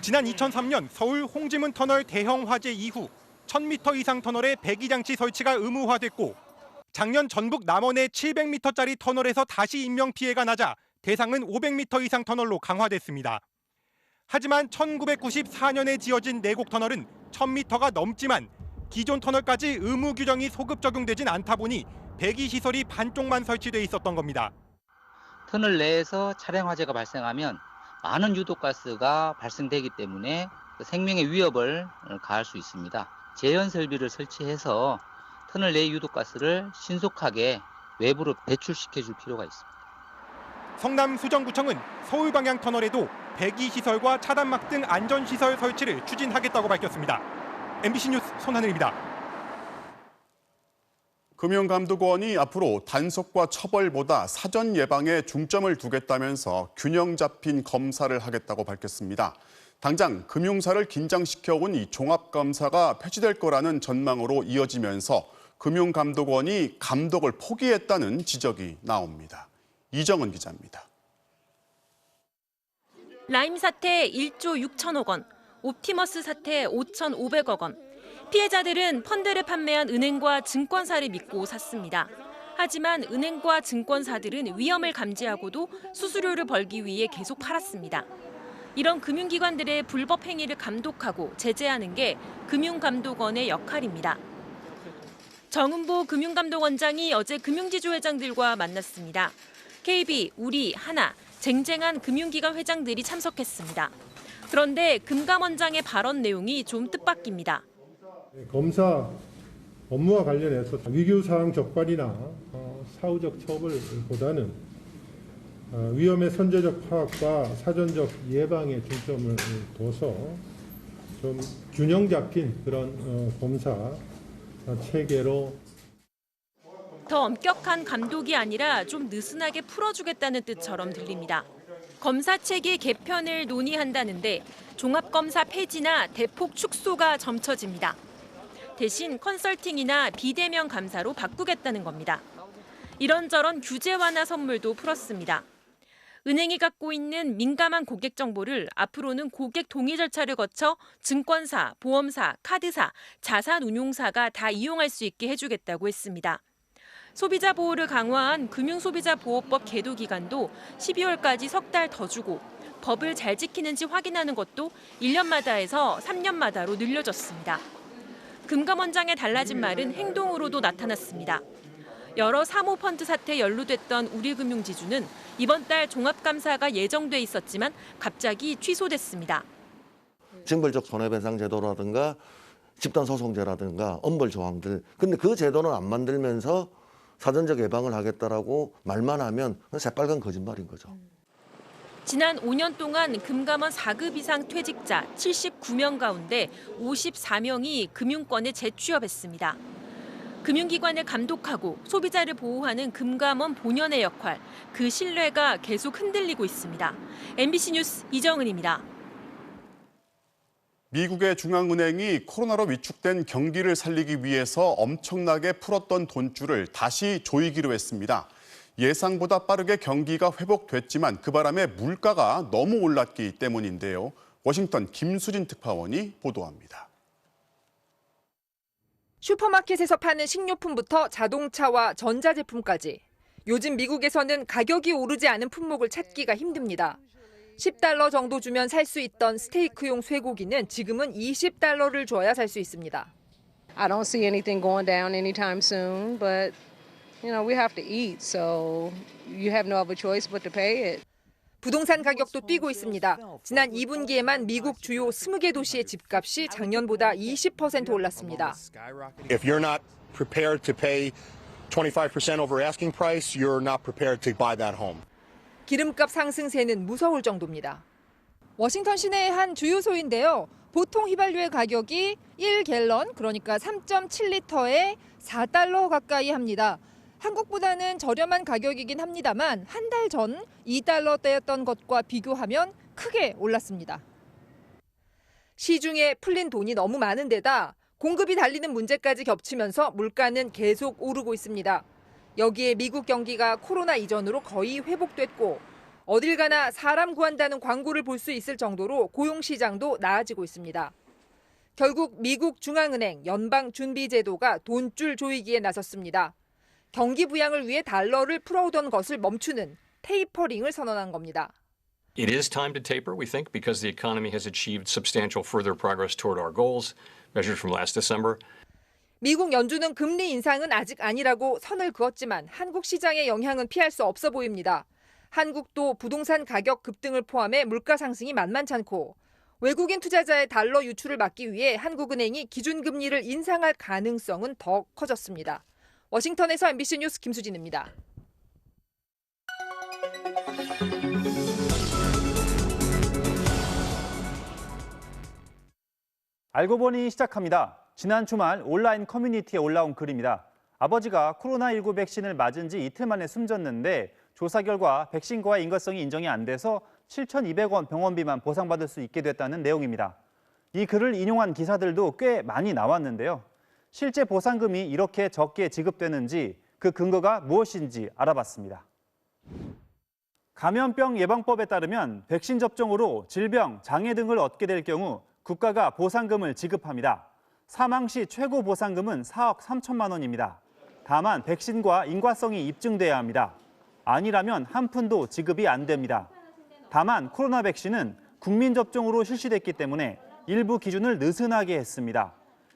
지난 2003년 서울 홍지문 터널 대형 화재 이후 1000m 이상 터널에 배기 장치 설치가 의무화됐고 작년 전북 남원의 700m짜리 터널에서 다시 인명 피해가 나자 대상은 500m 이상 터널로 강화됐습니다. 하지만 1994년에 지어진 내곡 터널은 1000m가 넘지만 기존 터널까지 의무 규정이 소급 적용되진 않다 보니 배기 시설이 반쪽만 설치돼 있었던 겁니다. 터널 내에서 차량 화재가 발생하면 많은 유독가스가 발생되기 때문에 생명의 위협을 가할 수 있습니다. 제연 설비를 설치해서 터널 내 유독가스를 신속하게 외부로 배출시켜 줄 필요가 있습니다. 성남 수정구청은 서울 방향 터널에도 배기 시설과 차단막 등 안전시설 설치를 추진하겠다고 밝혔습니다. MBC 뉴스 손하늘입니다. 금융감독원이 앞으로 단속과 처벌보다 사전 예방에 중점을 두겠다면서 균형 잡힌 검사를 하겠다고 밝혔습니다. 당장 금융사를 긴장시켜온 이 종합감사가 폐지될 거라는 전망으로 이어지면서 금융감독원이 감독을 포기했다는 지적이 나옵니다. 이정은 기자입니다. 라임 사태 1조 6천억 원, 옵티머스 사태 5,500억 원. 피해자들은 펀드를 판매한 은행과 증권사를 믿고 샀습니다. 하지만 은행과 증권사들은 위험을 감지하고도 수수료를 벌기 위해 계속 팔았습니다. 이런 금융기관들의 불법 행위를 감독하고 제재하는 게 금융감독원의 역할입니다. 정은보 금융감독원장이 어제 금융지주 회장들과 만났습니다. KB, 우리, 하나, 쟁쟁한 금융기관 회장들이 참석했습니다. 그런데 금감원장의 발언 내용이 좀 뜻밖입니다. 검사 업무와 관련해서 위규사항 적발이나 사후적 처벌보다는 위험의 선제적 파악과 사전적 예방에 중점을 둬서 좀 균형 잡힌 그런 검사 체계로 더 엄격한 감독이 아니라 좀 느슨하게 풀어주겠다는 뜻처럼 들립니다. 검사 체계 개편을 논의한다는데 종합검사 폐지나 대폭 축소가 점쳐집니다. 대신 컨설팅이나 비대면 감사로 바꾸겠다는 겁니다. 이런저런 규제 완화 선물도 풀었습니다. 은행이 갖고 있는 민감한 고객 정보를 앞으로는 고객 동의 절차를 거쳐 증권사, 보험사, 카드사, 자산운용사가 다 이용할 수 있게 해주겠다고 했습니다. 소비자 보호를 강화한 금융소비자보호법 계도 기간도 12월까지 석 달 더 주고 법을 잘 지키는지 확인하는 것도 1년마다에서 3년마다로 늘려졌습니다. 금감원장의 달라진 말은 행동으로도 나타났습니다. 여러 사모펀드 사태에 연루됐던 우리금융지주는 이번 달 종합감사가 예정돼 있었지만 갑자기 취소됐습니다. 징벌적 손해배상 제도라든가 집단소송제라든가 엄벌 조항들, 근데 그 제도는 안 만들면서 사전적 예방을 하겠다라고 말만 하면 새빨간 거짓말인 거죠. 지난 5년 동안 금감원 4급 이상 퇴직자 79명 가운데 54명이 금융권에 재취업했습니다. 금융기관을 감독하고 소비자를 보호하는 금감원 본연의 역할, 그 신뢰가 계속 흔들리고 있습니다. MBC 뉴스 이정은입니다. 미국의 중앙은행이 코로나로 위축된 경기를 살리기 위해서 엄청나게 풀었던 돈줄을 다시 조이기로 했습니다. 예상보다 빠르게 경기가 회복됐지만 그 바람에 물가가 너무 올랐기 때문인데요. 워싱턴 김수진 특파원이 보도합니다. 슈퍼마켓에서 파는 식료품부터 자동차와 전자제품까지 요즘 미국에서는 가격이 오르지 않은 품목을 찾기가 힘듭니다. $10 정도 주면 살 수 있던 스테이크용 쇠고기는 지금은 $20를 줘야 살 수 있습니다. I don't see anything going down anytime soon, but you know, we have to eat, so you have no other choice but to pay it. 부동산 가격도 뛰고 있습니다. 지난 2분기에만 미국 주요 20개 도시의 집값이 작년보다 20% 올랐습니다. If you're not prepared to pay 25% over asking price, you're not prepared to buy that home. 기름값 상승세는 무서울 정도입니다. 워싱턴 시내의 한 주유소인데요. 보통 휘발유의 가격이 1갤런, 그러니까 3.7리터에 $4 가까이 합니다. 한국보다는 저렴한 가격이긴 합니다만 한 달 전 $2대였던 것과 비교하면 크게 올랐습니다. 시중에 풀린 돈이 너무 많은 데다 공급이 달리는 문제까지 겹치면서 물가는 계속 오르고 있습니다. 여기에 미국 경기가 코로나 이전으로 거의 회복됐고 어딜 가나 사람 구한다는 광고를 볼 수 있을 정도로 고용시장도 나아지고 있습니다. 결국 미국 중앙은행 연방준비제도가 돈줄 조이기에 나섰습니다. 경기 부양을 위해 달러를 풀어오던 것을 멈추는 테이퍼링을 선언한 겁니다. It is time to taper, we think, because the economy has achieved substantial further progress toward our goals measured from last December. 미국 연준은 금리 인상은 아직 아니라고 선을 그었지만 한국 시장의 영향은 피할 수 없어 보입니다. 한국도 부동산 가격 급등을 포함해 물가 상승이 만만찮고 외국인 투자자의 달러 유출을 막기 위해 한국은행이 기준금리를 인상할 가능성은 더 커졌습니다. 워싱턴에서 MBC 뉴스 김수진입니다. 알고 보니 시작합니다. 지난 주말 온라인 커뮤니티에 올라온 글입니다. 아버지가 코로나19 백신을 맞은 지 이틀 만에 숨졌는데 조사 결과 백신과의 인과성이 인정이 안 돼서 7,200원 병원비만 보상받을 수 있게 됐다는 내용입니다. 이 글을 인용한 기사들도 꽤 많이 나왔는데요. 실제 보상금이 이렇게 적게 지급되는지 그 근거가 무엇인지 알아봤습니다. 감염병 예방법에 따르면 백신 접종으로 질병, 장애 등을 얻게 될 경우 국가가 보상금을 지급합니다. 사망 시 최고 보상금은 4억 3천만 원입니다. 다만 백신과 인과성이 입증돼야 합니다. 아니라면 한 푼도 지급이 안 됩니다. 다만 코로나 백신은 국민 접종으로 실시됐기 때문에 일부 기준을 느슨하게 했습니다.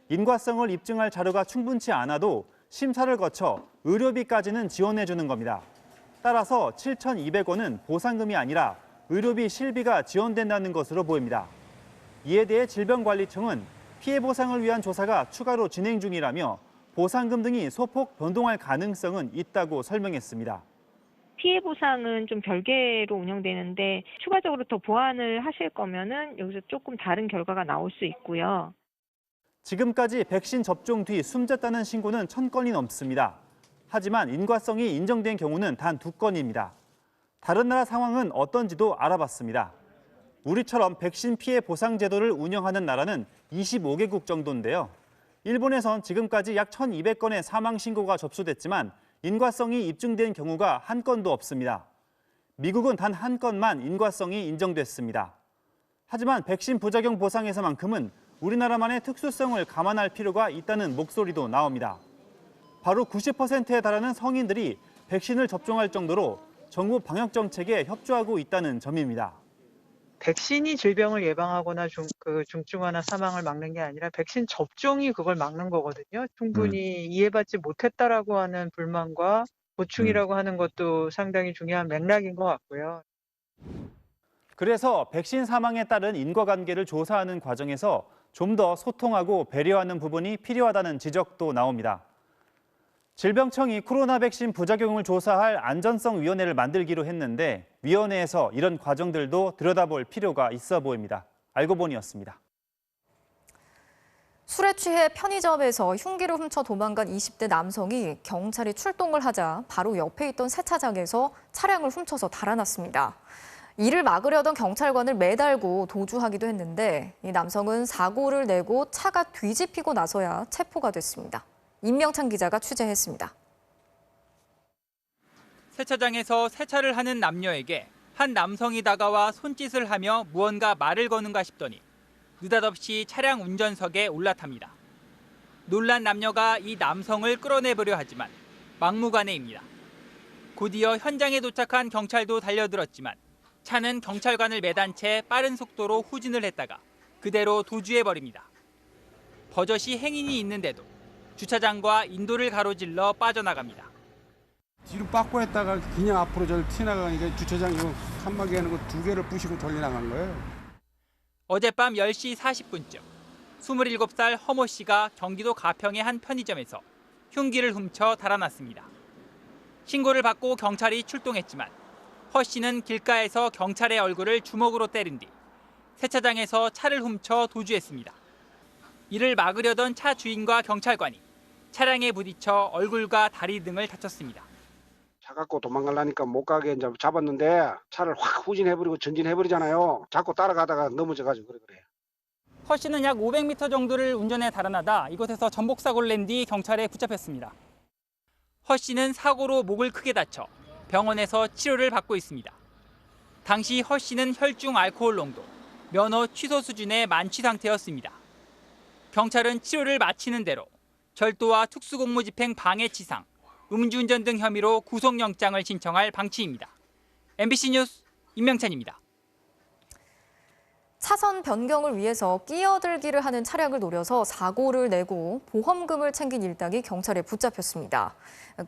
인과성을 입증할 자료가 충분치 않아도 심사를 거쳐 의료비까지는 지원해 주는 겁니다. 따라서 7,200원은 보상금이 아니라 의료비 실비가 지원된다는 것으로 보입니다. 이에 대해 질병관리청은 피해 보상을 위한 조사가 추가로 진행 중이라며 보상금 등이 소폭 변동할 가능성은 있다고 설명했습니다. 피해 보상은 좀 별개로 운영되는데 추가적으로 더 보완을 하실 거면은 여기서 조금 다른 결과가 나올 수 있고요. 지금까지 백신 접종 뒤 숨졌다는 신고는 1,000건이 넘습니다. 하지만 인과성이 인정된 경우는 단 2건입니다. 다른 나라 상황은 어떤지도 알아봤습니다. 우리처럼 백신 피해 보상 제도를 운영하는 나라는 25개국 정도인데요. 일본에선 지금까지 약 1,200건의 사망 신고가 접수됐지만 인과성이 입증된 경우가 한 건도 없습니다. 미국은 단 한 건만 인과성이 인정됐습니다. 하지만 백신 부작용 보상에서만큼은 우리나라만의 특수성을 감안할 필요가 있다는 목소리도 나옵니다. 바로 90%에 달하는 성인들이 백신을 접종할 정도로 정부 방역 정책에 협조하고 있다는 점입니다. 백신이 질병을 예방하거나 중증화나 사망을 막는 게 아니라 백신 접종이 그걸 막는 거거든요. 충분히 이해받지 못했다라고 하는 불만과 고충이라고 하는 것도 상당히 중요한 맥락인 것 같고요. 그래서 백신 사망에 따른 인과관계를 조사하는 과정에서 좀 더 소통하고 배려하는 부분이 필요하다는 지적도 나옵니다. 질병청이 코로나 백신 부작용을 조사할 안전성위원회를 만들기로 했는데 위원회에서 이런 과정들도 들여다볼 필요가 있어 보입니다. 알고 보니였습니다. 술에 취해 편의점에서 흉기를 훔쳐 도망간 20대 남성이 경찰이 출동을 하자 바로 옆에 있던 세차장에서 차량을 훔쳐서 달아났습니다. 이를 막으려던 경찰관을 매달고 도주하기도 했는데 이 남성은 사고를 내고 차가 뒤집히고 나서야 체포가 됐습니다. 임명찬 기자가 취재했습니다. 세차장에서 세차를 하는 남녀에게 한 남성이 다가와 손짓을 하며 무언가 말을 거는가 싶더니 느닷없이 차량 운전석에 올라탑니다. 놀란 남녀가 이 남성을 끌어내보려 하지만 막무가내입니다. 곧이어 현장에 도착한 경찰도 달려들었지만 차는 경찰관을 매단 채 빠른 속도로 후진을 했다가 그대로 도주해버립니다. 버젓이 행인이 있는데도 주차장과 인도를 가로질러 빠져나갑니다. 뒤로 빠꾸 했다가 그냥 앞으로 저를 튀어나가니까 주차장 이거 칸막이 하는 거 2개를 부시고 돌려나간 거예요. 어젯밤 10시 40분쯤 27살 허모 씨가 경기도 가평의 한 편의점에서 흉기를 훔쳐 달아났습니다. 신고를 받고 경찰이 출동했지만 허 씨는 길가에서 경찰의 얼굴을 주먹으로 때린 뒤 세차장에서 차를 훔쳐 도주했습니다. 이를 막으려던 차 주인과 경찰관이 차량에 부딪혀 얼굴과 다리 등을 다쳤습니다. 차 갖고 도망가려니까 못 가게 이제 잡았는데 차를 확 후진해버리고 전진해버리잖아요. 자꾸 따라가다가 넘어져가지고 그래. 허 씨는 약 500m 정도를 운전해 달아나다 이곳에서 전복 사고를 낸 뒤 경찰에 붙잡혔습니다. 허 씨는 사고로 목을 크게 다쳐 병원에서 치료를 받고 있습니다. 당시 허 씨는 혈중 알코올 농도, 면허 취소 수준의 만취 상태였습니다. 경찰은 치료를 마치는 대로 절도와 특수공무집행 방해치상, 음주운전 등 혐의로 구속영장을 신청할 방침입니다. MBC 뉴스 임명찬입니다. 차선 변경을 위해서 끼어들기를 하는 차량을 노려서 사고를 내고 보험금을 챙긴 일당이 경찰에 붙잡혔습니다.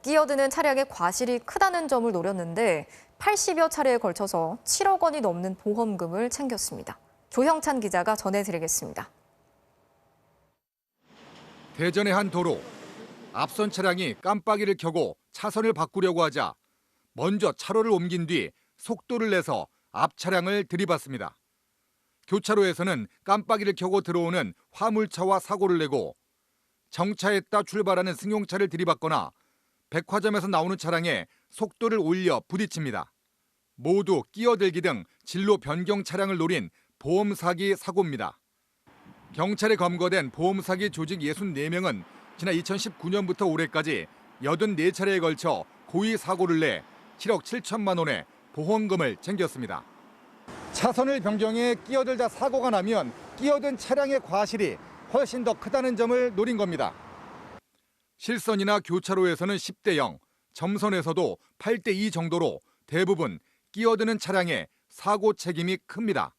끼어드는 차량의 과실이 크다는 점을 노렸는데 80여 차례에 걸쳐서 7억 원이 넘는 보험금을 챙겼습니다. 조형찬 기자가 전해드리겠습니다. 대전의 한 도로. 앞선 차량이 깜빡이를 켜고 차선을 바꾸려고 하자 먼저 차로를 옮긴 뒤 속도를 내서 앞 차량을 들이받습니다. 교차로에서는 깜빡이를 켜고 들어오는 화물차와 사고를 내고 정차했다 출발하는 승용차를 들이받거나 백화점에서 나오는 차량에 속도를 올려 부딪힙니다. 모두 끼어들기 등 진로 변경 차량을 노린 보험 사기 사고입니다. 경찰에 검거된 보험 사기 조직 64명은 지난 2019년부터 올해까지 84차례에 걸쳐 고의 사고를 내 7억 7천만 원의 보험금을 챙겼습니다. 차선을 변경해 끼어들다 사고가 나면 끼어든 차량의 과실이 훨씬 더 크다는 점을 노린 겁니다. 실선이나 교차로에서는 10대 0, 점선에서도 8대 2 정도로 대부분 끼어드는 차량의 사고 책임이 큽니다.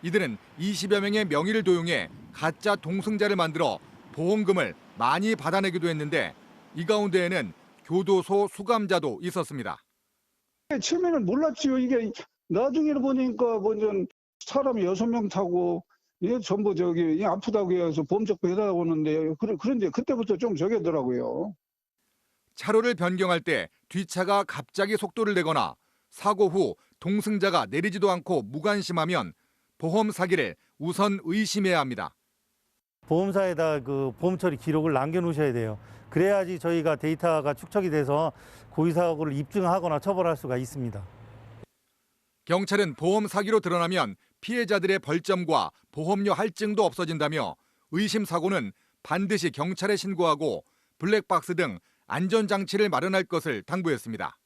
이들은 20여 명의 명의를 도용해 가짜 동승자를 만들어 보험금을 많이 받아내기도 했는데 이 가운데에는 교도소 수감자도 있었습니다. 처음에는 몰랐지요. 이게 나중에 보니까 사람이 6명 타고 전부 아프다고 해서 보험적 배달하고 오는데 그런데 그때부터 좀 저게더라고요. 차로를 변경할 때 뒷차가 갑자기 속도를 내거나 사고 후 동승자가 내리지도 않고 무관심하면 보험 사기를 우선 의심해야 합니다. 보험사에다 그 보험 처리 기록을 남겨놓으셔야 돼요. 그래야지 저희가 데이터가 축적이 돼서 고의 사고를 입증하거나 처벌할 수가 있습니다. 경찰은 보험 사기로 드러나면 피해자들의 벌점과 보험료 할증도 없어진다며 의심 사고는 반드시 경찰에 신고하고 블랙박스 등 안전장치를 마련할 것을 당부했습니다.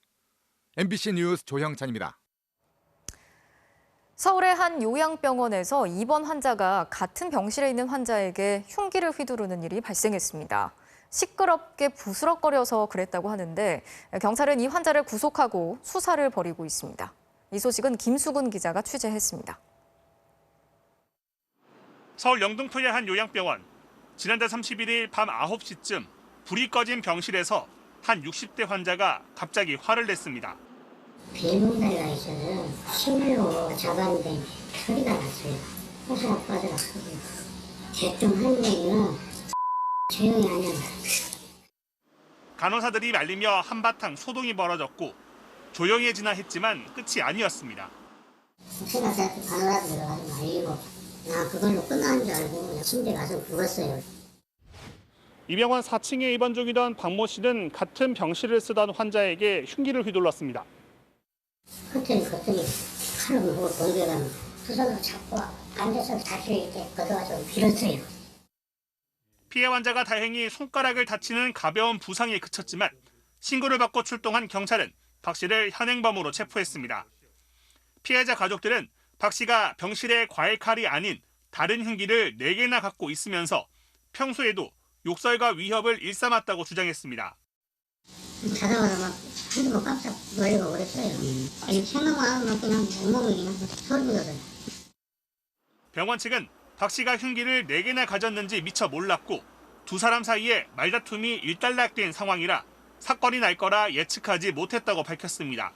MBC 뉴스 조형찬입니다. 서울의 한 요양병원에서 입원 환자가 같은 병실에 있는 환자에게 흉기를 휘두르는 일이 발생했습니다. 시끄럽게 부스럭거려서 그랬다고 하는데 경찰은 이 환자를 구속하고 수사를 벌이고 있습니다. 이 소식은 김수근 기자가 취재했습니다. 서울 영등포의 한 요양병원. 지난달 31일 밤 9시쯤 불이 꺼진 병실에서 한 60대 환자가 갑자기 화를 냈습니다. 비몽사리가 있어서 침을로 잡았는데 소리가 났어요. 호소가 빠져나왔어요. 대뜸 하는 얘기는 조용히 하냐고. 간호사들이 말리며 한바탕 소동이 벌어졌고 조용해지나 했지만 끝이 아니었습니다. 제가 간호사들 들어가서 말리고 나 그걸로 끝나는 줄 알고 침대 가서 묵었어요. 이 병원 4층에 입원 중이던 박모 씨는 같은 병실을 쓰던 환자에게 흉기를 휘둘렀습니다. 그랬더니 칼을 물고 동료랑 두 손으로 잡고 앉아서 다리를 이렇게 걷어가지고 밀었어요. 피해 환자가 다행히 손가락을 다치는 가벼운 부상에 그쳤지만 신고를 받고 출동한 경찰은 박 씨를 현행범으로 체포했습니다. 피해자 가족들은 박 씨가 병실에 과일칼이 아닌 다른 흉기를 4개나 갖고 있으면서 평소에도 욕설과 위협을 일삼았다고 주장했습니다. 자다가다 막 한두 번 깜짝 놀리고 그랬어요. 생각만 하면 그냥 온몸이 그냥 소리 묻어요. 병원 측은 박 씨가 흉기를 4개나 가졌는지 미처 몰랐고 두 사람 사이에 말다툼이 일단락된 상황이라 사건이 날 거라 예측하지 못했다고 밝혔습니다.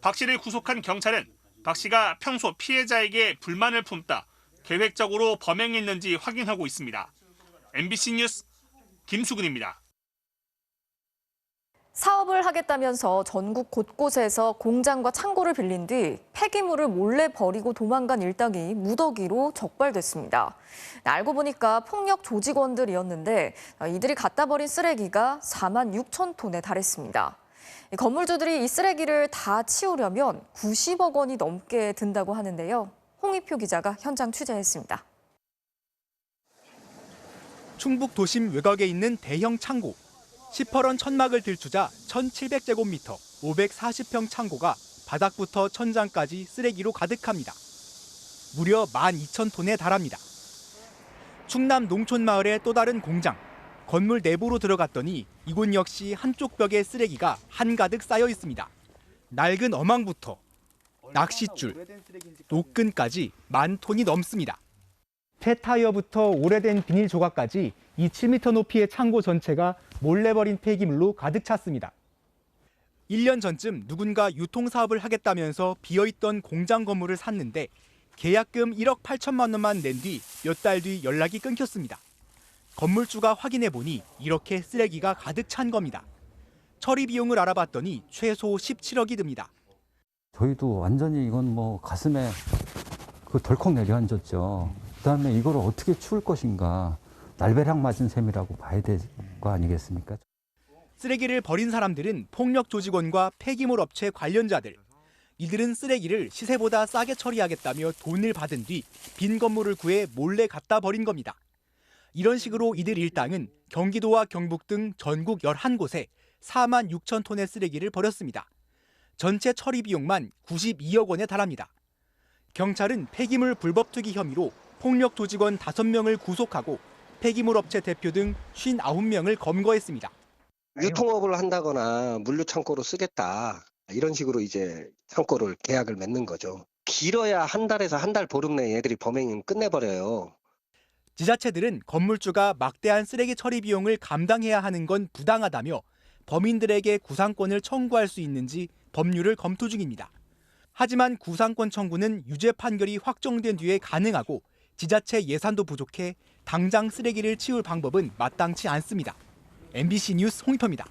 박 씨를 구속한 경찰은 박 씨가 평소 피해자에게 불만을 품다 계획적으로 범행했는지 확인하고 있습니다. MBC 뉴스 김수근입니다. 사업을 하겠다면서 전국 곳곳에서 공장과 창고를 빌린 뒤 폐기물을 몰래 버리고 도망간 일당이 무더기로 적발됐습니다. 알고 보니까 폭력 조직원들이었는데 이들이 갖다 버린 쓰레기가 4만 6천 톤에 달했습니다. 건물주들이 이 쓰레기를 다 치우려면 90억 원이 넘게 든다고 하는데요. 홍익표 기자가 현장 취재했습니다. 충북 도심 외곽에 있는 대형 창고. 18원 천막을 들추자 1,700제곱미터, 540평 창고가 바닥부터 천장까지 쓰레기로 가득합니다. 무려 12,000톤에 달합니다. 충남 농촌마을의 또 다른 공장. 건물 내부로 들어갔더니 이곳 역시 한쪽 벽에 쓰레기가 한가득 쌓여 있습니다. 낡은 어망부터 낚싯줄, 노끈까지 10,000톤이 넘습니다. 폐타이어부터 오래된 비닐 조각까지 이 7m 높이의 창고 전체가 몰래 버린 폐기물로 가득 찼습니다. 1년 전쯤 누군가 유통사업을 하겠다면서 비어있던 공장 건물을 샀는데 계약금 1억 8천만 원만 낸 뒤 몇 달 뒤 연락이 끊겼습니다. 건물주가 확인해보니 이렇게 쓰레기가 가득 찬 겁니다. 처리 비용을 알아봤더니 최소 17억이 듭니다. 저희도 완전히 이건 뭐 가슴에 덜컥 내려앉았죠. 그다음에 이걸 어떻게 치울 것인가. 날벼락 맞은 셈이라고 봐야 될 거 아니겠습니까? 쓰레기를 버린 사람들은 폭력 조직원과 폐기물 업체 관련자들. 이들은 쓰레기를 시세보다 싸게 처리하겠다며 돈을 받은 뒤 빈 건물을 구해 몰래 갖다 버린 겁니다. 이런 식으로 이들 일당은 경기도와 경북 등 전국 11곳에 4만 6천 톤의 쓰레기를 버렸습니다. 전체 처리 비용만 92억 원에 달합니다. 경찰은 폐기물 불법 투기 혐의로 폭력 조직원 5명을 구속하고 폐기물 업체 대표 등 59명을 검거했습니다. 유통업을 한다거나 물류 창고로 쓰겠다. 이런 식으로 이제 창고를 계약을 맺는 거죠. 길어야 한 달에서 한 달 보름 내에 얘들이 범행은 끝내버려요. 지자체들은 건물주가 막대한 쓰레기 처리 비용을 감당해야 하는 건 부당하다며 범인들에게 구상권을 청구할 수 있는지 법률을 검토 중입니다. 하지만 구상권 청구는 유죄 판결이 확정된 뒤에 가능하고 지자체 예산도 부족해 당장 쓰레기를 치울 방법은 마땅치 않습니다. MBC 뉴스 홍익표입니다.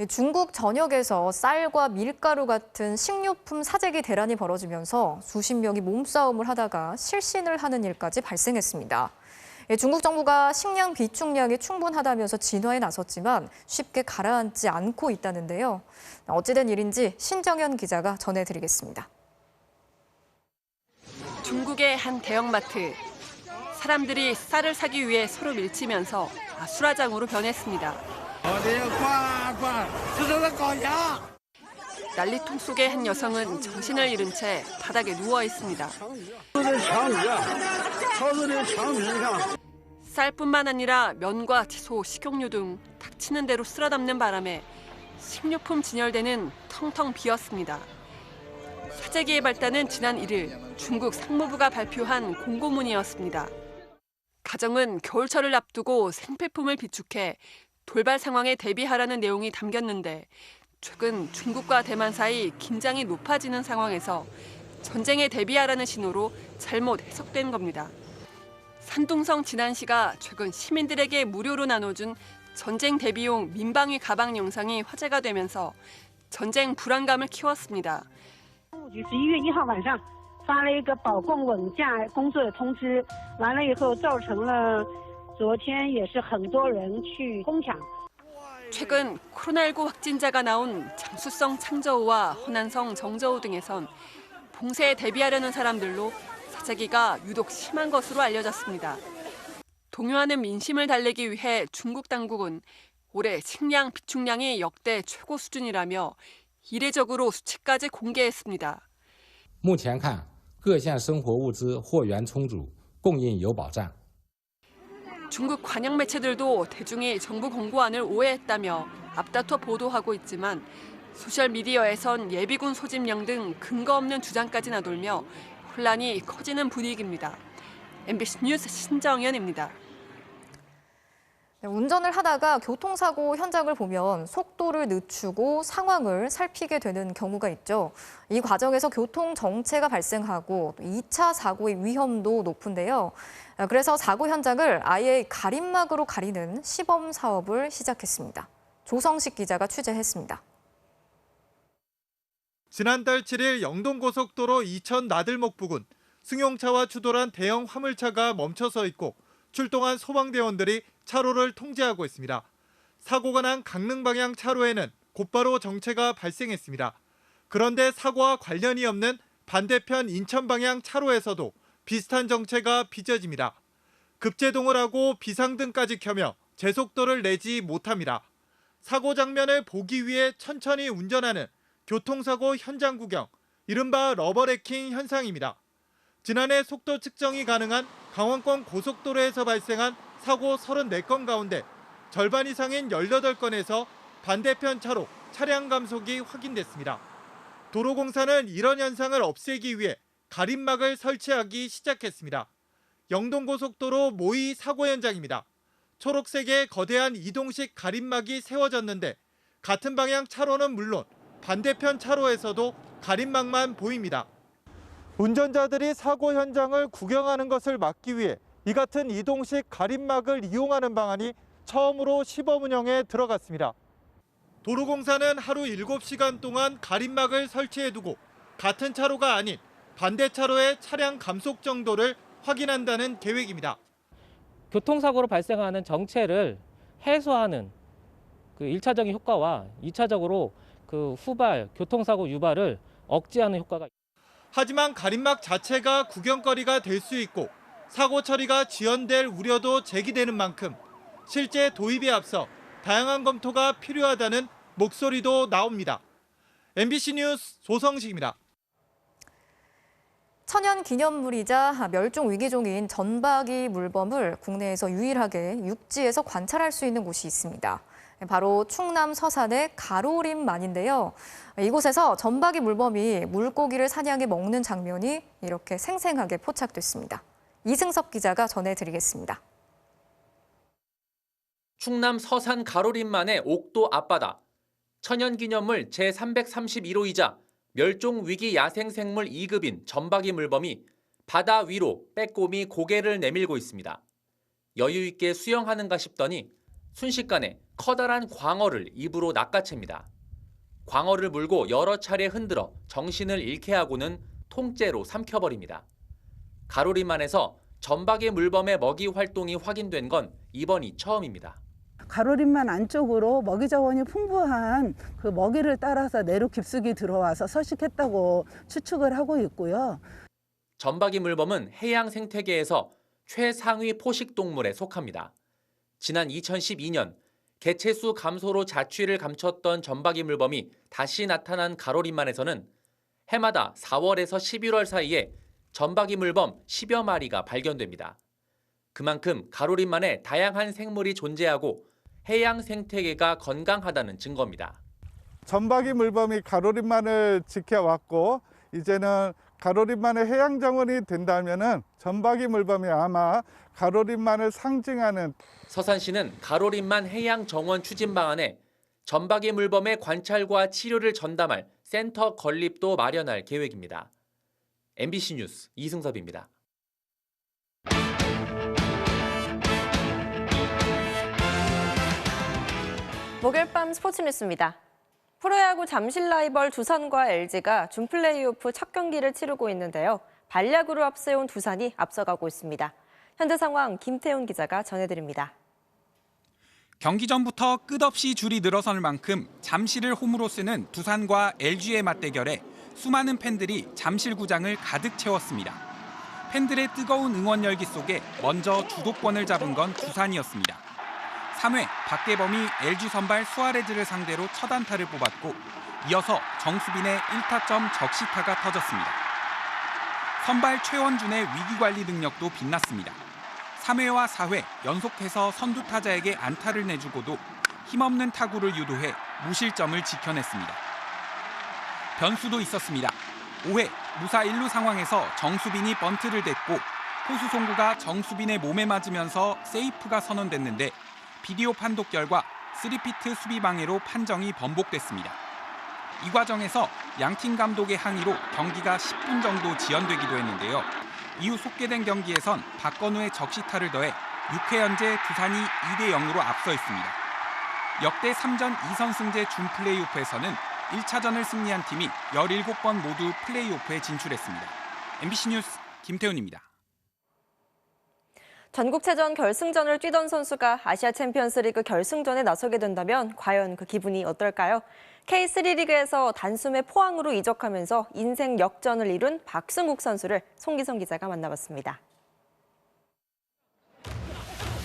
중국 전역에서 쌀과 밀가루 같은 식료품 사재기 대란이 벌어지면서 수십 명이 몸싸움을 하다가 실신을 하는 일까지 발생했습니다. 중국 정부가 식량 비축량이 충분하다면서 진화에 나섰지만 쉽게 가라앉지 않고 있다는데요. 어찌된 일인지 신정현 기자가 전해드리겠습니다. 중국의 한 대형마트. 사람들이 쌀을 사기 위해 서로 밀치면서 아수라장으로 변했습니다. 난리통 속의 한 여성은 정신을 잃은 채 바닥에 누워 있습니다. 쌀뿐만 아니라 면과 채소, 식용유 등 닥치는 대로 쓸어담는 바람에 식료품 진열대는 텅텅 비었습니다. 사재기의 발단은 지난 1일 중국 상무부가 발표한 공고문이었습니다. 가정은 겨울철을 앞두고 생필품을 비축해 돌발 상황에 대비하라는 내용이 담겼는데 최근 중국과 대만 사이 긴장이 높아지는 상황에서 전쟁에 대비하라는 신호로 잘못 해석된 겁니다. 산둥성 진안시가 최근 시민들에게 무료로 나눠준 전쟁 대비용 민방위 가방 영상이 화제가 되면서 전쟁 불안감을 키웠습니다. 11月1号晚上发了一个保供稳价工作的通知，完了以后造成了昨天也是很多人去哄抢。 최근 코로나19 확진자가 나온 장수성 창저우와 허난성 정저우 등에선 봉쇄에 대비하려는 사람들로 사재기가 유독 심한 것으로 알려졌습니다. 동요하는 민심을 달래기 위해 중국 당국은 올해 식량 비축량이 역대 최고 수준이라며 이례적으로 수치까지 공개했습니다. 目前看，各项生活物资货源充足，供应有保障。 중국 관영 매체들도 대중이 정부 공고안을 오해했다며 앞다퉈 보도하고 있지만 소셜미디어에선 예비군 소집령 등 근거 없는 주장까지 나돌며 혼란이 커지는 분위기입니다. MBC 뉴스 신정연입니다. 운전을 하다가 교통사고 현장을 보면 속도를 늦추고 상황을 살피게 되는 경우가 있죠. 이 과정에서 교통 정체가 발생하고 2차 사고의 위험도 높은데요. 그래서 사고 현장을 아예 가림막으로 가리는 시범 사업을 시작했습니다. 조성식 기자가 취재했습니다. 지난달 7일 영동고속도로 이천 나들목 부근 승용차와 추돌한 대형 화물차가 멈춰서 있고 출동한 소방대원들이 차로를 통제하고 있습니다. 사고가 난 강릉 방향 차로에는 곧바로 정체가 발생했습니다. 그런데 사고와 관련이 없는 반대편 인천 방향 차로에서도 비슷한 정체가 빚어집니다. 급제동을 하고 비상등까지 켜며 제속도를 내지 못합니다. 사고 장면을 보기 위해 천천히 운전하는 교통사고 현장 구경, 이른바 러버레킹 현상입니다. 지난해 속도 측정이 가능한 강원권 고속도로에서 발생한 사고 34건 가운데 절반 이상인 18건에서 반대편 차로 차량 감속이 확인됐습니다. 도로공사는 이런 현상을 없애기 위해 가림막을 설치하기 시작했습니다. 영동고속도로 모의 사고 현장입니다. 초록색의 거대한 이동식 가림막이 세워졌는데 같은 방향 차로는 물론 반대편 차로에서도 가림막만 보입니다. 운전자들이 사고 현장을 구경하는 것을 막기 위해 이 같은 이동식 가림막을 이용하는 방안이 처음으로 시범 운영에 들어갔습니다. 도로공사는 하루 7시간 동안 가림막을 설치해두고 같은 차로가 아닌 반대 차로의 차량 감속 정도를 확인한다는 계획입니다. 교통사고로 발생하는 정체를 해소하는 그 1차적인 효과와 2차적으로 그 후발, 교통사고 유발을 억제하는 효과가 있습니다. 하지만 가림막 자체가 구경거리가 될 수 있고 사고 처리가 지연될 우려도 제기되는 만큼 실제 도입에 앞서 다양한 검토가 필요하다는 목소리도 나옵니다. MBC 뉴스 조성식입니다. 천연 기념물이자 멸종 위기종인 전박이 물범을 국내에서 유일하게 육지에서 관찰할 수 있는 곳이 있습니다. 바로 충남 서산의 가로림만인데요. 이곳에서 전박이 물범이 물고기를 사냥해 먹는 장면이 이렇게 생생하게 포착됐습니다. 이승섭 기자가 전해드리겠습니다. 충남 서산 가로림만의 옥도 앞바다. 천연기념물 제331호이자 멸종위기 야생생물 2급인 전박이 물범이 바다 위로 빼꼼히 고개를 내밀고 있습니다. 여유 있게 수영하는가 싶더니 순식간에 커다란 광어를 입으로 낚아챕니다. 광어를 물고 여러 차례 흔들어 정신을 잃게 하고는 통째로 삼켜버립니다. 가로림만에서 전박이 물범의 먹이 활동이 확인된 건 이번이 처음입니다. 가로림만 안쪽으로 먹이 자원이 풍부한 그 먹이를 따라서 내륙 깊숙이 들어와서 서식했다고 추측을 하고 있고요. 전박이 물범은 해양 생태계에서 최상위 포식 동물에 속합니다. 지난 2012년 개체수 감소로 자취를 감췄던 전박이 물범이 다시 나타난 가로림만에서는 해마다 4월에서 11월 사이에 전박이 물범 10여 마리가 발견됩니다. 그만큼 가로림만에 다양한 생물이 존재하고 해양 생태계가 건강하다는 증거입니다. 전박이 물범이 가로림만을 지켜왔고 이제는 가로림만의 해양 정원이 된다면은 전박이 물범이 아마 가로림만을 상징하는 서산시는 가로림만 해양 정원 추진 방안에 전박이 물범의 관찰과 치료를 전담할 센터 건립도 마련할 계획입니다. MBC 뉴스 이승섭입니다. 목요일 밤 스포츠 뉴스입니다. 프로야구 잠실 라이벌 두산과 LG가 준 플레이오프 첫 경기를 치르고 있는데요. 반야구로 앞세운 두산이 앞서가고 있습니다. 현재 상황 김태훈 기자가 전해드립니다. 경기 전부터 끝없이 줄이 늘어설 만큼 잠실을 홈으로 쓰는 두산과 LG의 맞대결에 수많은 팬들이 잠실구장을 가득 채웠습니다. 팬들의 뜨거운 응원 열기 속에 먼저 주도권을 잡은 건 두산이었습니다. 3회 박대범이 LG 선발 수아레즈를 상대로 첫 안타를 뽑았고 이어서 정수빈의 1타점 적시타가 터졌습니다. 선발 최원준의 위기관리 능력도 빛났습니다. 3회와 4회 연속해서 선두 타자에게 안타를 내주고도 힘없는 타구를 유도해 무실점을 지켜냈습니다. 변수도 있었습니다. 5회 무사 1루 상황에서 정수빈이 번트를 댔고 포수 송구가 정수빈의 몸에 맞으면서 세이프가 선언됐는데 비디오 판독 결과 3피트 수비 방해로 판정이 번복됐습니다. 이 과정에서 양팀 감독의 항의로 경기가 10분 정도 지연되기도 했는데요. 이후 속개된 경기에선 박건우의 적시타를 더해 6회 현재 두산이 2대0으로 앞서 있습니다. 역대 3전 2선승제 준 플레이오프에서는 1차전을 승리한 팀이 17번 모두 플레이오프에 진출했습니다. MBC 뉴스 김태훈입니다. 전국체전 결승전을 뛰던 선수가 아시아 챔피언스리그 결승전에 나서게 된다면 과연 그 기분이 어떨까요? K3 리그에서 단숨에 포항으로 이적하면서 인생 역전을 이룬 박승욱 선수를 송기성 기자가 만나봤습니다.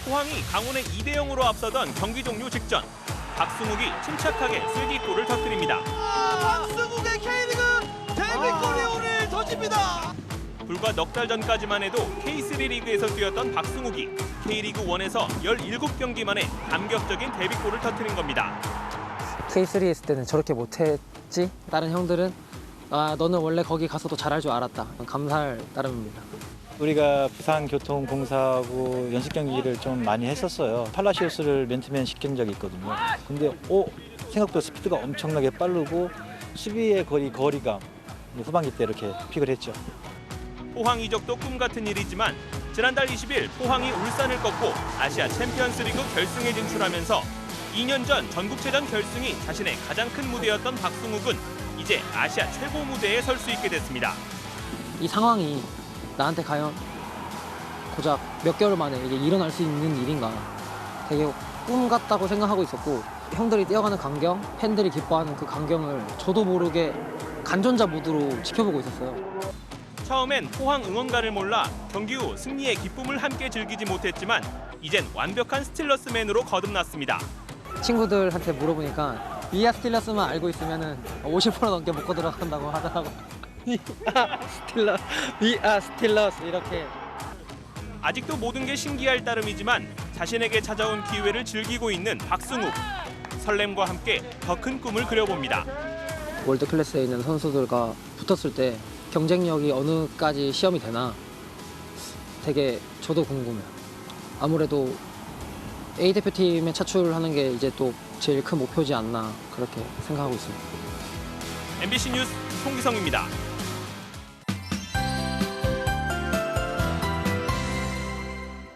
포항이 강원에 2대0으로 앞서던 경기 종료 직전 박승욱이 침착하게 슬기골을 터뜨립니다. 박승욱의 K리그 데뷔골이 오늘 터집니다. 불과 넉 달 전까지만 해도 K3 리그에서 뛰었던 박승욱이 K리그 1에서 17경기 만에 감격적인 데뷔골을 터뜨린 겁니다. K3 했을 때는 저렇게 못했지? 다른 형들은 너는 원래 거기 가서도 잘할 줄 알았다. 감사할 따름입니다. 우리가 부산교통공사하고 연습 경기를 좀 많이 했었어요. 팔라시오스를 맨투맨 시킨 적이 있거든요. 근데 생각보다 스피드가 엄청나게 빠르고 수비의 거리감 후반기 때 이렇게 픽을 했죠. 포항 이적도 꿈 같은 일이지만 지난달 20일 포항이 울산을 꺾고 아시아 챔피언스리그 결승에 진출하면서 2년 전 전국체전 결승이 자신의 가장 큰 무대였던 박승욱은 이제 아시아 최고 무대에 설 수 있게 됐습니다. 이 상황이 나한테 과연 고작 몇 개월 만에 이게 일어날 수 있는 일인가 되게 꿈 같다고 생각하고 있었고 형들이 뛰어가는 광경, 팬들이 기뻐하는 그 광경을 저도 모르게 간전자 모드로 지켜보고 있었어요. 처음엔 포항 응원가를 몰라 경기 후 승리의 기쁨을 함께 즐기지 못했지만 이젠 완벽한 스틸러스맨으로 거듭났습니다. 친구들한테 물어보니까 위아 스틸러스만 알고 있으면 50% 넘게 먹고 들어간다고 하더라고. 위아 스틸러스 이렇게. 아직도 모든 게 신기할 따름이지만 자신에게 찾아온 기회를 즐기고 있는 박승욱. 설렘과 함께 더 큰 꿈을 그려봅니다. 월드 클래스에 있는 선수들과 붙었을 때 경쟁력이 어느까지 시험이 되나 되게 저도 궁금해요. 아무래도 A 대표팀에 차출하는 게 이제 또 제일 큰 목표지 않나 그렇게 생각하고 있습니다. MBC 뉴스 송기성입니다.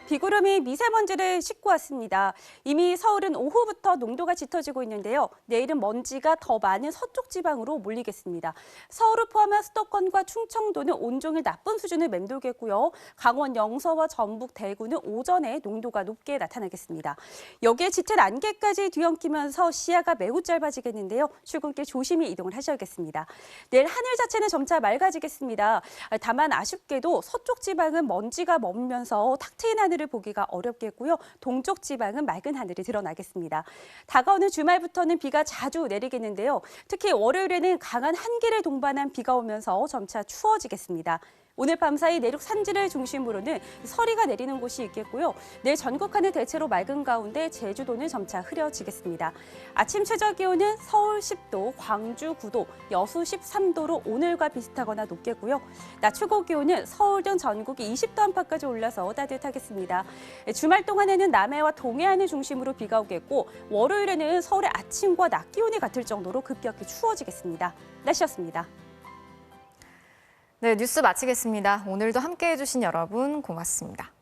비구름이 미세먼지를 싣고 왔습니다. 이미 서울은 오후부터 농도가 짙어지고 있는데요. 내일은 먼지가 더 많은 서쪽 지방으로 몰리겠습니다. 서울을 포함한 수도권과 충청도는 온종일 나쁜 수준을 맴돌겠고요. 강원 영서와 전북, 대구는 오전에 농도가 높게 나타나겠습니다. 여기에 짙은 안개까지 뒤엉키면서 시야가 매우 짧아지겠는데요. 출근길 조심히 이동을 하셔야겠습니다. 내일 하늘 자체는 점차 맑아지겠습니다. 다만 아쉽게도 서쪽 지방은 먼지가 머물면서 탁 트인 하늘을 보기가 어렵겠고요. 동쪽 지방은 맑은 하늘이 드러나겠습니다. 다가오는 주말부터는 비가 자주 내리겠는데요. 특히 월요일에는 강한 한기를 동반한 비가 오면서 점차 추워지겠습니다. 오늘 밤사이 내륙 산지를 중심으로는 서리가 내리는 곳이 있겠고요. 내일 전국 하늘 대체로 맑은 가운데 제주도는 점차 흐려지겠습니다. 아침 최저 기온은 서울 10도, 광주 9도, 여수 13도로 오늘과 비슷하거나 높겠고요. 낮 최고 기온은 서울 등 전국이 20도 안팎까지 올라서 따뜻하겠습니다. 주말 동안에는 남해와 동해안을 중심으로 비가 오겠고 월요일에는 서울의 아침과 낮 기온이 같을 정도로 급격히 추워지겠습니다. 날씨였습니다. 네, 뉴스 마치겠습니다. 오늘도 함께해 주신 여러분 고맙습니다.